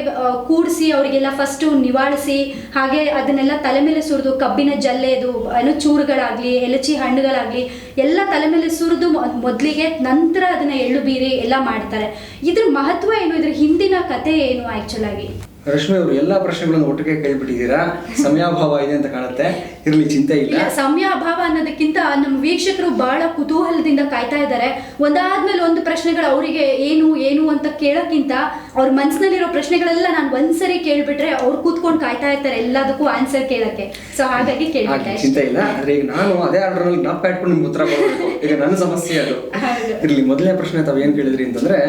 ಕೂಡಿಸಿ ಅವರಿಗೆಲ್ಲ ಫಸ್ಟು ನಿವಾಳಿಸಿ ಹಾಗೆ ಅದನ್ನೆಲ್ಲ ತಲೆ ಮೇಲೆ ಸುರಿದು ಕಬ್ಬಿನ ಜಲ್ಲೆದು ಏನೋ ಚೂರುಗಳಾಗಲಿ ಎಲಚಿ ಹಣ್ಣುಗಳಾಗಲಿ ಎಲ್ಲ ತಲೆ ಮೇಲೆ ಸುರಿದು ಮೊದಲಿಗೆ ನಂತರ ಅದನ್ನ ಎಳ್ಳು ಬೀರಿ ಎಲ್ಲ ಮಾಡ್ತಾರೆ. ಇದ್ರ ಮಹತ್ವ ಏನು, ಇದ್ರ ಹಿಂದಿನ ಕಥೆ ಏನು ಆಕ್ಚುಲ್ ಆಗಿ? ರಶ್ಮಿ ಅವರು ಎಲ್ಲಾ ಪ್ರಶ್ನೆಗಳನ್ನು ಒಟ್ಟಿಗೆ ಕೇಳ್ಬಿಟ್ಟಿದ್ದೀರಾ. ಸಮಯಾಭಾವ ಇದೆ ಅಂತ ಕಾಣುತ್ತೆ, ಇರ್ಲಿ ಚಿಂತೆ ಇಲ್ಲ. ಸಮಯ ಅಭಾವ ಅನ್ನೋದಕ್ಕಿಂತ ನಮ್ಮ ವೀಕ್ಷಕರು ಬಹಳ ಕುತೂಹಲದಿಂದ ಕಾಯ್ತಾ ಇದ್ದಾರೆ. ಒಂದಾದ್ಮೇಲೆ ಒಂದು ಪ್ರಶ್ನೆಗಳು ಅವರಿಗೆ ಏನು ಏನು ಅಂತ ಕೇಳೋಕ್ಕಿಂತ ಅವ್ರ ಮನಸ್ಸಿನಲ್ಲಿರೋ ಪ್ರಶ್ನೆಗಳೆಲ್ಲ ನಾನು ಒಂದ್ಸರಿ ಕೇಳ್ಬಿಟ್ರೆ ಅವ್ರು ಕೂತ್ಕೊಂಡು ಕಾಯ್ತಾ ಇರ್ತಾರೆ ಎಲ್ಲದಕ್ಕೂ ಆನ್ಸರ್ ಕೇಳಕ್ಕೆ. ಸೊ ಹಾಗಾಗಿ ಕೇಳ್ಬಿಟ್ಟೆ. ಚಿಂತೆ ಇಲ್ಲ. ಆದ್ರೆ ಈಗ ನಾನು ಅದೇ ಆರ್ಡರ್ ನಲ್ಲಿ ಜ್ಞಾಪಕ ಇಟ್ಕೊಂಡು ನಿಮ್ಗೆ ಉತ್ತರ ಕೊಡಬೇಕು. ಈಗ ನನ್ನ ಸಮಸ್ಯೆ ಅದು. ಇರ್ಲಿ, ಮೊದಲನೇ ಪ್ರಶ್ನೆ ತಾವು ಏನ್ ಕೇಳಿದ್ರಿ ಅಂತಂದ್ರೆ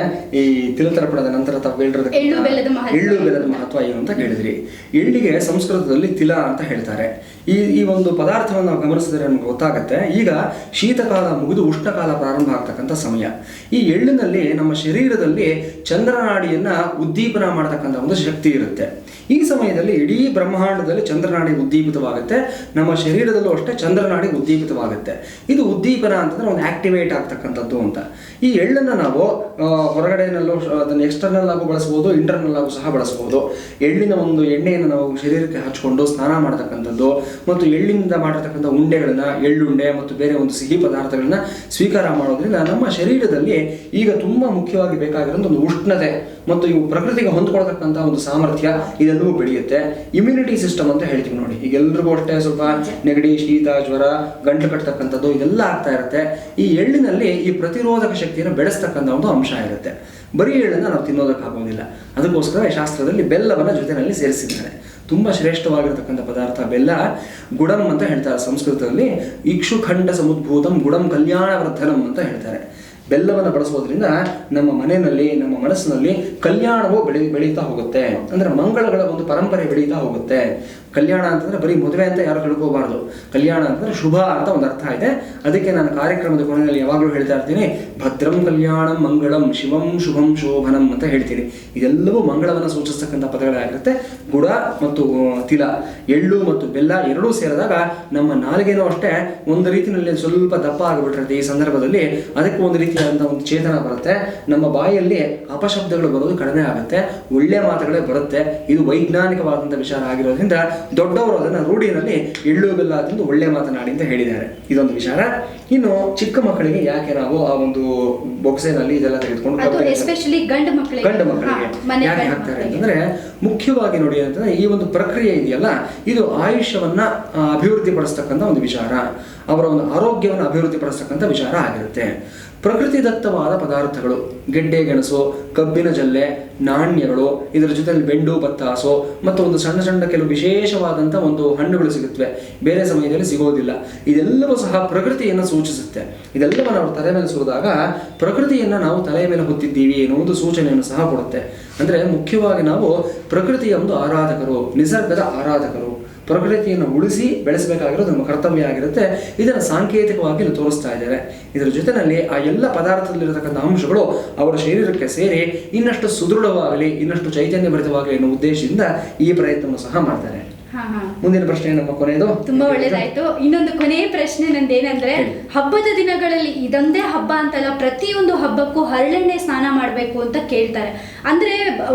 ಈ ತಿಲತರ್ಪಣದ ನಂತರ ತಾವು ಹೇಳಿರೋದಕ್ಕೆ ಎಳ್ಳು ಬೆಲ್ಲದ ಮಹತ್ವ ಏನು ಅಂತ ಕೇಳಿದ್ರಿ. ಎಳ್ಳಿಗೆ ಸಂಸ್ಕೃತದಲ್ಲಿ ತಿಲ ಅಂತ ಹೇಳ್ತಾರೆ. ಈ ಒಂದು ಪದಾರ್ಥವನ್ನು ನಾವು ಗಮನಿಸಿದ್ರೆ ನಮ್ಗೆ ಗೊತ್ತಾಗತ್ತೆ, ಈಗ ಶೀತಕಾಲ ಮುಗಿದು ಉಷ್ಣಕಾಲ ಪ್ರಾರಂಭ ಆಗ್ತಕ್ಕಂಥ ಸಮಯ. ಈ ಎಳ್ಳಿನಲ್ಲಿ ನಮ್ಮ ಶರೀರದಲ್ಲಿ ಚಂದ್ರನಾಡಿಯನ್ನ ಉದ್ದೀಪನ ಮಾಡತಕ್ಕಂಥ ಒಂದು ಶಕ್ತಿ ಇರುತ್ತೆ. ಈ ಸಮಯದಲ್ಲಿ ಇಡೀ ಬ್ರಹ್ಮಾಂಡದಲ್ಲಿ ಚಂದ್ರನಾಡಿ ಉದ್ದೀಪಿತವಾಗುತ್ತೆ, ನಮ್ಮ ಶರೀರದಲ್ಲೂ ಅಷ್ಟೇ ಚಂದ್ರನಾಡಿ ಉದ್ದೀಪಿತವಾಗುತ್ತೆ. ಇದು ಉದ್ದೀಪನ ಅಂತಂದ್ರೆ ಒಂದು ಆಕ್ಟಿವೇಟ್ ಆಗ್ತಕ್ಕಂಥದ್ದು ಅಂತ. ಈ ಎಳ್ಳನ್ನು ನಾವು ಹೊರಗಡೆನಲ್ಲೂ ಅದನ್ನು ಎಕ್ಸ್ಟರ್ನಲ್ ಆಗು ಬಳಸ್ಬೋದು, ಇಂಟರ್ನಲ್ ಆಗು ಸಹ ಬಳಸ್ಬೋದು. ಎಳ್ಳಿನ ಒಂದು ಎಣ್ಣೆಯನ್ನು ನಾವು ಶರೀರಕ್ಕೆ ಹಚ್ಕೊಂಡು ಸ್ನಾನ ಮಾಡತಕ್ಕಂಥದ್ದು ಮತ್ತು ಎಳ್ಳಿನಿಂದ ಮಾಡಿರ್ತಕ್ಕಂಥ ಉಂಡೆಗಳನ್ನ, ಎಳ್ಳುಂಡೆ ಮತ್ತು ಬೇರೆ ಒಂದು ಸಿಹಿ ಪದಾರ್ಥಗಳನ್ನ ಸ್ವೀಕಾರ ಮಾಡೋದ್ರಿಂದ ನಮ್ಮ ಶರೀರದಲ್ಲಿ ಈಗ ತುಂಬಾ ಮುಖ್ಯವಾಗಿ ಬೇಕಾಗಿರೋದು ಒಂದು ಉಷ್ಣತೆ ಮತ್ತು ಇವು ಪ್ರಕೃತಿಗೆ ಹೊಂದ್ಕೊಳ್ತಕ್ಕಂಥ ಒಂದು ಸಾಮರ್ಥ್ಯ ಇದೆಲ್ಲವೂ ಬೆಳೆಯುತ್ತೆ. ಇಮ್ಯುನಿಟಿ ಸಿಸ್ಟಮ್ ಅಂತ ಹೇಳ್ತೀವಿ ನೋಡಿ, ಈಗ ಎಲ್ರಿಗೂ ಅಷ್ಟೇ ಸ್ವಲ್ಪ ನೆಗಡಿ, ಶೀತ, ಜ್ವರ, ಗಂಟು ಕಟ್ಟತಕ್ಕಂಥದ್ದು ಇದೆಲ್ಲ ಆಗ್ತಾ ಇರುತ್ತೆ. ಈ ಎಳ್ಳಿನಲ್ಲಿ ಈ ಪ್ರತಿರೋಧಕ ಶಕ್ತಿಯನ್ನು ಬೆಳೆಸ್ತಕ್ಕಂಥ ಒಂದು ಅಂಶ ಇರುತ್ತೆ. ಬರೀ ಎಳ್ಳನ್ನು ನಾವು ತಿನ್ನೋದಕ್ಕಾಗೋದಿಲ್ಲ, ಅದಕ್ಕೋಸ್ಕರ ಶಾಸ್ತ್ರದಲ್ಲಿ ಬೆಲ್ಲವನ್ನು ಜೊತೆಯಲ್ಲಿ ಸೇರಿಸಿದ್ದಾರೆ. ತುಂಬ ಶ್ರೇಷ್ಠವಾಗಿರ್ತಕ್ಕಂಥ ಪದಾರ್ಥ ಬೆಲ್ಲ. ಗುಡಂ ಅಂತ ಹೇಳ್ತಾರೆ ಸಂಸ್ಕೃತದಲ್ಲಿ, ಇಕ್ಷುಖಂಡ ಸಮುದ್ಭೂತಂ ಗುಡಂ ಕಲ್ಯಾಣವರ್ಧನಂ ಅಂತ ಹೇಳ್ತಾರೆ. ಬೆಲ್ಲವನ್ನು ಬಳಸೋದ್ರಿಂದ ನಮ್ಮ ಮನೆಯಲ್ಲಿ, ನಮ್ಮ ಮನಸ್ಸಿನಲ್ಲಿ ಕಲ್ಯಾಣವು ಬೆಳೀತಾ ಹೋಗುತ್ತೆ. ಅಂದ್ರೆ ಮಂಗಳಗಳ ಒಂದು ಪರಂಪರೆ ಬೆಳೀತಾ ಹೋಗುತ್ತೆ. ಕಲ್ಯಾಣ ಅಂತಂದ್ರೆ ಬರೀ ಮದುವೆ ಅಂತ ಯಾರು ತಿಳ್ಕೋಬಾರ್ದು. ಕಲ್ಯಾಣ ಅಂತಂದ್ರೆ ಶುಭ ಅಂತ ಒಂದು ಅರ್ಥ ಇದೆ. ಅದಕ್ಕೆ ನಾನು ಕಾರ್ಯಕ್ರಮದ ಕೊನೆಯಲ್ಲಿ ಯಾವಾಗಲೂ ಹೇಳ್ತಾ ಇರ್ತೀನಿ, ಭದ್ರಂ ಕಲ್ಯಾಣಂ ಮಂಗಳಂ ಶಿವಂ ಶುಭಂ ಶೋಭನಂ ಅಂತ ಹೇಳ್ತೀನಿ. ಇದೆಲ್ಲವೂ ಮಂಗಳವನ್ನು ಸೂಚಿಸ್ತಕ್ಕಂಥ ಪದಗಳಾಗಿರುತ್ತೆ. ಗುಡ ಮತ್ತು ತಿಲ, ಎಳ್ಳು ಮತ್ತು ಬೆಲ್ಲ ಎರಡೂ ಸೇರಿದಾಗ ನಮ್ಮ ನಾಲಿಗೆನೂ ಅಷ್ಟೇ ಒಂದು ರೀತಿಯಲ್ಲಿ ಸ್ವಲ್ಪ ದಪ್ಪ ಆಗಿಬಿಟ್ಟಿರುತ್ತೆ. ಈ ಸಂದರ್ಭದಲ್ಲಿ ಅದಕ್ಕೆ ಒಂದು ರೀತಿಯಾದಂಥ ಒಂದು ಚೇತನ ಬರುತ್ತೆ. ನಮ್ಮ ಬಾಯಲ್ಲಿ ಅಪಶಬ್ದಗಳು ಬರೋದು ಕಡಿಮೆ ಆಗುತ್ತೆ, ಒಳ್ಳೆ ಮಾತುಗಳೇ ಬರುತ್ತೆ. ಇದು ವೈಜ್ಞಾನಿಕವಾದಂಥ ವಿಚಾರ ಆಗಿರೋದ್ರಿಂದ ದೊಡ್ಡವರು ಅದನ್ನ ರೂಢಿನಲ್ಲಿ ಎಳ್ಳು ಬೆಲ್ಲ ತಿಂದು ಒಳ್ಳೆ ಮಾತನಾಡಿ ಅಂತ ಹೇಳಿದ್ದಾರೆ. ಇದೊಂದು ವಿಚಾರ. ಇನ್ನು ಚಿಕ್ಕ ಮಕ್ಕಳಿಗೆ ಯಾಕೆ ನಾವು ಆ ಒಂದು ಬೊಕ್ಸೆನಲ್ಲಿ ಇದೆಲ್ಲ ತೆಗೆದುಕೊಂಡು ಗಂಡು ಮಕ್ಕಳಿಗೆ ಯಾಕೆ ಹಾಕ್ತಾರೆ ಅಂತಂದ್ರೆ, ಮುಖ್ಯವಾಗಿ ನೋಡಿ ಅಂತಂದ್ರೆ ಈ ಒಂದು ಪ್ರಕ್ರಿಯೆ ಇದೆಯಲ್ಲ, ಇದು ಆಯುಷ್ಯವನ್ನ ಅಭಿವೃದ್ಧಿ ಪಡಿಸ್ತಕ್ಕಂಥ ಒಂದು ವಿಚಾರ, ಅವರ ಒಂದು ಆರೋಗ್ಯವನ್ನು ಅಭಿವೃದ್ಧಿ ಪಡಿಸ್ತಕ್ಕಂಥ ವಿಚಾರ ಆಗಿರುತ್ತೆ. ಪ್ರಕೃತಿ ದತ್ತವಾದ ಪದಾರ್ಥಗಳು, ಗೆಡ್ಡೆ ಗೆಣಸು, ಕಬ್ಬಿನ ಜಲ್ಲೆ, ನಾಣ್ಯಗಳು, ಇದರ ಜೊತೆಯಲ್ಲಿ ಬೆಂಡು, ಬತ್ತಾಸು ಮತ್ತು ಒಂದು ಸಣ್ಣ ಸಣ್ಣ ಕೆಲವು ವಿಶೇಷವಾದಂಥ ಒಂದು ಹಣ್ಣುಗಳು ಸಿಗುತ್ತವೆ, ಬೇರೆ ಸಮಯದಲ್ಲಿ ಸಿಗೋದಿಲ್ಲ. ಇದೆಲ್ಲವೂ ಸಹ ಪ್ರಕೃತಿಯನ್ನು ಸೂಚಿಸುತ್ತೆ. ಇದೆಲ್ಲವನ್ನು ನಾವು ತಲೆ ಮೇಲೆ ಸುರಿದಾಗ ಪ್ರಕೃತಿಯನ್ನು ನಾವು ತಲೆಯ ಮೇಲೆ ಹೊತ್ತಿದ್ದೀವಿ ಎನ್ನುವುದು ಸೂಚನೆಯನ್ನು ಸಹ ಕೊಡುತ್ತೆ. ಅಂದರೆ ಮುಖ್ಯವಾಗಿ ನಾವು ಪ್ರಕೃತಿಯ ಒಂದು ಆರಾಧಕರು, ನಿಸರ್ಗದ ಆರಾಧಕರು. ಪ್ರಕೃತಿಯನ್ನು ಉಳಿಸಿ ಬೆಳೆಸಬೇಕಾಗಿರೋದು ನಮ್ಮ ಕರ್ತವ್ಯ ಆಗಿರುತ್ತೆ. ಇದನ್ನು ಸಾಂಕೇತಿಕವಾಗಿ ತೋರಿಸ್ತಾ ಇದ್ದಾರೆ. ಇದರ ಜೊತೆಯಲ್ಲಿ ಆ ಎಲ್ಲ ಪದಾರ್ಥದಲ್ಲಿರತಕ್ಕಂಥ ಅಂಶಗಳು ಅವರ ಶರೀರಕ್ಕೆ ಸೇರಿ ಇನ್ನಷ್ಟು ಸುದೃಢವಾಗಲಿ, ಇನ್ನಷ್ಟು ಚೈತನ್ಯಭರಿತವಾಗಲಿ ಎನ್ನುವ ಉದ್ದೇಶದಿಂದ ಈ ಪ್ರಯತ್ನವನ್ನು ಸಹ ಮಾಡ್ತಾರೆ. ಮುಂದಿನ ಪ್ರಶ್ನೆ ನಮ್ಮ ಕೊನೆಯದು. ತುಂಬಾ ಒಳ್ಳೇದಾಯ್ತು. ಇನ್ನೊಂದು ಕೊನೆಯ ಪ್ರಶ್ನೆ ನಂದೇನಂದ್ರೆ, ಹಬ್ಬದ ದಿನಗಳಲ್ಲಿ ಇದೊಂದೇ ಹಬ್ಬ ಅಂತಲ್ಲ, ಪ್ರತಿಯೊಂದು ಹಬ್ಬಕ್ಕೂ ಹರಳೆಣ್ಣೆ ಸ್ನಾನ ಮಾಡಬೇಕು ಅಂತ ಕೇಳ್ತಾರೆ. ಅಂದ್ರೆ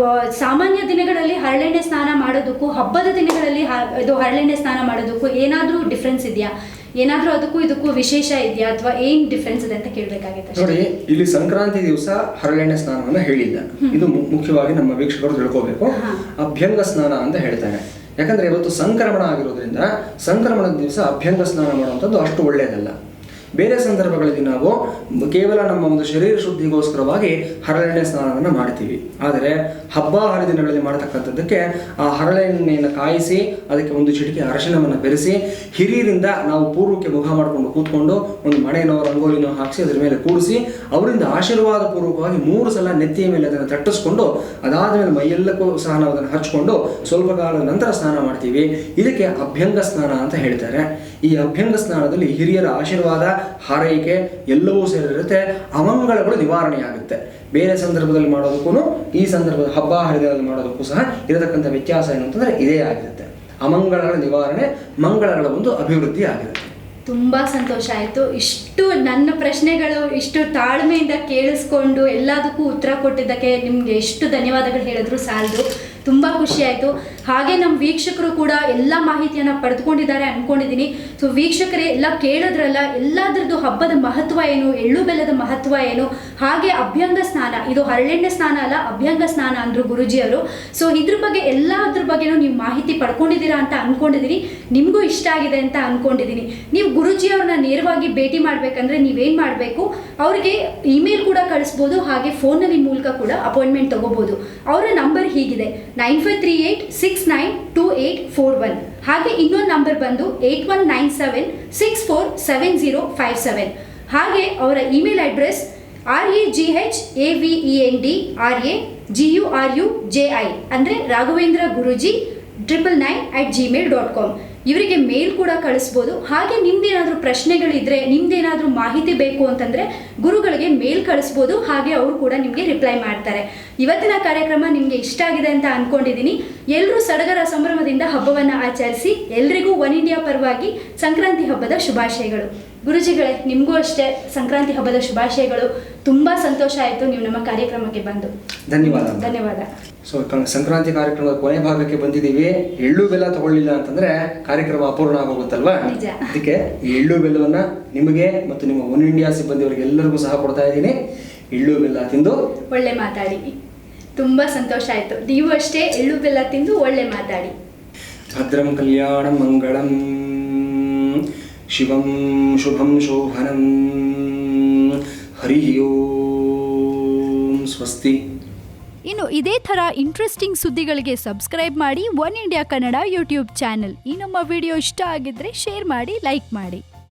ಸಾಮಾನ್ಯ ದಿನಗಳಲ್ಲಿ ಹರಳೆಣ್ಣೆ ಸ್ನಾನ ಮಾಡೋದಕ್ಕೂ ಹಬ್ಬದ ದಿನಗಳಲ್ಲಿ ಇದು ಹರಳೆಣ್ಣೆ ಸ್ನಾನ ಮಾಡೋದಕ್ಕೂ ಏನಾದ್ರೂ ಡಿಫ್ರೆನ್ಸ್ ಇದೆಯಾ? ಏನಾದ್ರೂ ಅದಕ್ಕೂ ಇದಕ್ಕೂ ವಿಶೇಷ ಇದೆಯಾ ಅಥವಾ ಏನ್ ಡಿಫ್ರೆನ್ಸ್ ಇದೆ ಅಂತ ಕೇಳಬೇಕಾಗಿತ್ತು. ನೋಡಿ, ಇಲ್ಲಿ ಸಂಕ್ರಾಂತಿ ದಿವಸ ಹರಳೆಣ್ಣೆ ಸ್ನಾನವನ್ನು ಹೇಳಿಲ್ಲ. ಇದು ಮುಖ್ಯವಾಗಿ ನಮ್ಮ ವೀಕ್ಷಕರು ತಿಳ್ಕೋಬೇಕು. ಅಭ್ಯಂಗ ಸ್ನಾನ ಅಂತ ಹೇಳ್ತಾರೆ. ಯಾಕಂದ್ರೆ ಇವತ್ತು ಸಂಕ್ರಮಣ ಆಗಿರೋದ್ರಿಂದ ಸಂಕ್ರಮಣದ ದಿವಸ ಅಭ್ಯಂಗ ಸ್ನಾನ ಮಾಡುವಂಥದ್ದು ಅಷ್ಟು ಒಳ್ಳೆಯದಲ್ಲ. ಬೇರೆ ಸಂದರ್ಭಗಳಲ್ಲಿ ನಾವು ಕೇವಲ ನಮ್ಮ ಒಂದು ಶರೀರ ಶುದ್ಧಿಗೋಸ್ಕರವಾಗಿ ಹರಳೆಣ್ಣೆ ಸ್ನಾನವನ್ನು ಮಾಡ್ತೀವಿ. ಆದರೆ ಹಬ್ಬ ಹರಿದಿನಗಳಲ್ಲಿ ಮಾಡತಕ್ಕಂಥದ್ದಕ್ಕೆ ಆ ಹರಳೆಣ್ಣೆಯನ್ನು ಕಾಯಿಸಿ ಅದಕ್ಕೆ ಒಂದು ಚಿಟಿಕೆ ಅರಶಿನವನ್ನು ಬೆರೆಸಿ ಹಿರಿಯರಿಂದ ನಾವು ಪೂರ್ವಕ್ಕೆ ಮುಖ ಮಾಡಿಕೊಂಡು ಕೂತ್ಕೊಂಡು ಒಂದು ಮಣೆನೋ ರಂಗೋಲಿನೋ ಹಾಕಿಸಿ ಅದರ ಮೇಲೆ ಕೂಡಿಸಿ ಅವರಿಂದ ಆಶೀರ್ವಾದ ಪೂರ್ವಕವಾಗಿ 3 ಸಲ ನೆತ್ತಿಯ ಮೇಲೆ ಅದನ್ನು ತಟ್ಟಿಸ್ಕೊಂಡು ಅದಾದ ಮೇಲೆ ಮೈಯೆಲ್ಲಕ್ಕೂ ಸಹ ನಾವು ಅದನ್ನು ಹಚ್ಕೊಂಡು ಸ್ವಲ್ಪ ಕಾಲದ ನಂತರ ಸ್ನಾನ ಮಾಡ್ತೀವಿ. ಇದಕ್ಕೆ ಅಭ್ಯಂಗ ಸ್ನಾನ ಅಂತ ಹೇಳ್ತಾರೆ. ಈ ಅಭ್ಯಂಗ ಸ್ನಾನದಲ್ಲಿ ಹಿರಿಯರ ಆಶೀರ್ವಾದ ಹಾರೈಕೆ ಎಲ್ಲವೂ ಸೇರಿರುತ್ತೆ. ಅಮಂಗಳಗಳು ನಿವಾರಣೆಯಾಗುತ್ತೆ. ಬೇರೆ ಸಂದರ್ಭದಲ್ಲಿ ಮಾಡೋದಕ್ಕೂ ಈ ಸಂದರ್ಭದ ಹಬ್ಬ ಹರಿದಿನದಲ್ಲಿ ಮಾಡೋದಕ್ಕೂ ಸಹ ಇರತಕ್ಕಂಥ ವ್ಯತ್ಯಾಸ ಏನು ಅಂತಂದರೆ ಇದೇ ಆಗಿರುತ್ತೆ. ಅಮಂಗಳಗಳ ನಿವಾರಣೆ, ಮಂಗಳಗಳ ಒಂದು ಅಭಿವೃದ್ಧಿ ಆಗಿರುತ್ತೆ. ತುಂಬ ಸಂತೋಷ ಆಯಿತು. ಇಷ್ಟು ನನ್ನ ಪ್ರಶ್ನೆಗಳು ಇಷ್ಟು ತಾಳ್ಮೆಯಿಂದ ಕೇಳಿಸ್ಕೊಂಡು ಎಲ್ಲದಕ್ಕೂ ಉತ್ತರ ಕೊಟ್ಟಿದ್ದಕ್ಕೆ ನಿಮಗೆ ಎಷ್ಟು ಧನ್ಯವಾದಗಳು ಹೇಳಿದ್ರು ಸಾಲದು. ತುಂಬ ಖುಷಿ ಆಯಿತು. ಹಾಗೆ ನಮ್ಮ ವೀಕ್ಷಕರು ಕೂಡ ಎಲ್ಲ ಮಾಹಿತಿಯನ್ನು ಪಡೆದುಕೊಂಡಿದ್ದಾರೆ ಅಂದ್ಕೊಂಡಿದ್ದೀನಿ. ಸೊ ವೀಕ್ಷಕರೇ ಎಲ್ಲ ಕೇಳಿದ್ರಲ್ಲ, ಎಲ್ಲದರದ್ದು ಹಬ್ಬದ ಮಹತ್ವ ಏನು, ಎಳ್ಳು ಬೆಲ್ಲದ ಮಹತ್ವ ಏನು, ಹಾಗೆ ಅಭ್ಯಂಗ ಸ್ನಾನ, ಇದು ಹರಳೆಣ್ಣೆ ಸ್ನಾನ ಅಲ್ಲ ಅಭ್ಯಂಗ ಸ್ನಾನ ಅಂದರು ಗುರೂಜಿಯವರು. ಸೊ ಇದ್ರ ಬಗ್ಗೆ ಎಲ್ಲದ್ರ ಬಗ್ಗೆನೂ ನೀವು ಮಾಹಿತಿ ಪಡ್ಕೊಂಡಿದ್ದೀರಾ ಅಂತ ಅಂದ್ಕೊಂಡಿದ್ದೀನಿ. ನಿಮಗೂ ಇಷ್ಟ ಆಗಿದೆ ಅಂತ ಅಂದ್ಕೊಂಡಿದ್ದೀನಿ. ನೀವು ಗುರೂಜಿಯವ್ರನ್ನ ನೇರವಾಗಿ ಭೇಟಿ ಮಾಡಬೇಕಂದ್ರೆ ನೀವೇನು ಮಾಡಬೇಕು, ಅವರಿಗೆ ಇಮೇಲ್ ಕೂಡ ಕಳಿಸ್ಬೋದು, ಹಾಗೆ ಫೋನಲ್ಲಿ ಮೂಲಕ ಕೂಡ ಅಪಾಯಿಂಟ್ಮೆಂಟ್ ತೊಗೋಬೋದು. ಅವರ ನಂಬರ್ ಹೀಗಿದೆ 9538692841. ಹಾಗೆ ಇನ್ನೊಂದು ನಂಬರ್ ಬಂದು 8197647057. ಹಾಗೆ ಅವರ ಇಮೇಲ್ ಅಡ್ರೆಸ್ RAGHAVENDRAGURUJI ಅಂದರೆ ರಾಘವೇಂದ್ರ ಗುರೂಜಿ 999@gmail.com. ಇವರಿಗೆ ಮೇಲ್ ಕೂಡ ಕಳಿಸ್ಬೋದು. ಹಾಗೆ ನಿಮ್ದೇನಾದರೂ ಪ್ರಶ್ನೆಗಳಿದ್ರೆ, ನಿಮ್ದೇನಾದರೂ ಮಾಹಿತಿ ಬೇಕು ಅಂತಂದರೆ ಗುರುಗಳಿಗೆ ಮೇಲ್ ಕಳಿಸ್ಬೋದು. ಹಾಗೆ ಅವರು ಕೂಡ ನಿಮಗೆ ರಿಪ್ಲೈ ಮಾಡ್ತಾರೆ. ಇವತ್ತಿನ ಕಾರ್ಯಕ್ರಮ ನಿಮಗೆ ಇಷ್ಟ ಆಗಿದೆ ಅಂತ ಅಂದ್ಕೊಂಡಿದ್ದೀನಿ. ಎಲ್ಲರೂ ಸಡಗರ ಸಂಭ್ರಮದಿಂದ ಹಬ್ಬವನ್ನು ಆಚರಿಸಿ. ಎಲ್ರಿಗೂ ಒನ್ ಇಂಡಿಯಾ ಪರವಾಗಿ ಸಂಕ್ರಾಂತಿ ಹಬ್ಬದ ಶುಭಾಶಯಗಳು. ಗುರುಜಿಗಳೇ, ನಿಮಗೂ ಅಷ್ಟೇ ಸಂಕ್ರಾಂತಿ ಹಬ್ಬದ ಶುಭಾಶಯಗಳು. ತುಂಬ ಸಂತೋಷ ಆಯಿತು ನೀವು ನಮ್ಮ ಕಾರ್ಯಕ್ರಮಕ್ಕೆ ಬಂದು. ಧನ್ಯವಾದ. ಸೊ ಸಂಕ್ರಾಂತಿ ಕಾರ್ಯಕ್ರಮದ ಕೊನೆ ಭಾಗಕ್ಕೆ ಬಂದಿದ್ದೀವಿ. ಎಳ್ಳು ಬೆಲ್ಲ ತಗೊಳ್ಳಿಲ್ಲ ಅಂತಂದ್ರೆ ಕಾರ್ಯಕ್ರಮ ಅಪೂರ್ಣ ಆಗೋಗುತ್ತಲ್ವಾ? ಅದಕ್ಕೆ ಈ ಎಳ್ಳು ಬೆಲ್ಲವನ್ನ ನಿಮಗೆ ಮತ್ತು ನಿಮ್ಮ ಒನ್ ಇಂಡಿಯಾ ಸಿಬ್ಬಂದಿಯವರಿಗೆ ಎಲ್ಲರಿಗೂ ಸಹ ಕೊಡ್ತಾ ಇದ್ದೀನಿ. ಎಳ್ಳು ಬೆಲ್ಲ ತಿಂದು ಒಳ್ಳೆ ಮಾತಾಡಿ. ತುಂಬ ಸಂತೋಷ ಆಯಿತು. ನೀವು ಅಷ್ಟೇ ಎಳ್ಳು ಬೆಲ್ಲ ತಿಂದು ಒಳ್ಳೆ ಮಾತಾಡಿ. ಭದ್ರಂ ಕಲ್ಯಾಣ ಮಂಗಳಂ ಶಿವಂ ಶುಭಂ ಶೋಭನಂ. ಹರಿ ಓಂ. ಸ್ವಸ್ತಿ. ಇನ್ನು ಇದೇ ಥರ ಇಂಟ್ರೆಸ್ಟಿಂಗ್ ಸುದ್ದಿಗಳಿಗೆ ಸಬ್ಸ್ಕ್ರೈಬ್ ಮಾಡಿ one India Kannada YouTube channel. ಈ ನಮ್ಮ ವಿಡಿಯೋ ಇಷ್ಟ ಆಗಿದ್ರೆ ಶೇರ್ ಮಾಡಿ, ಲೈಕ್ ಮಾಡಿ.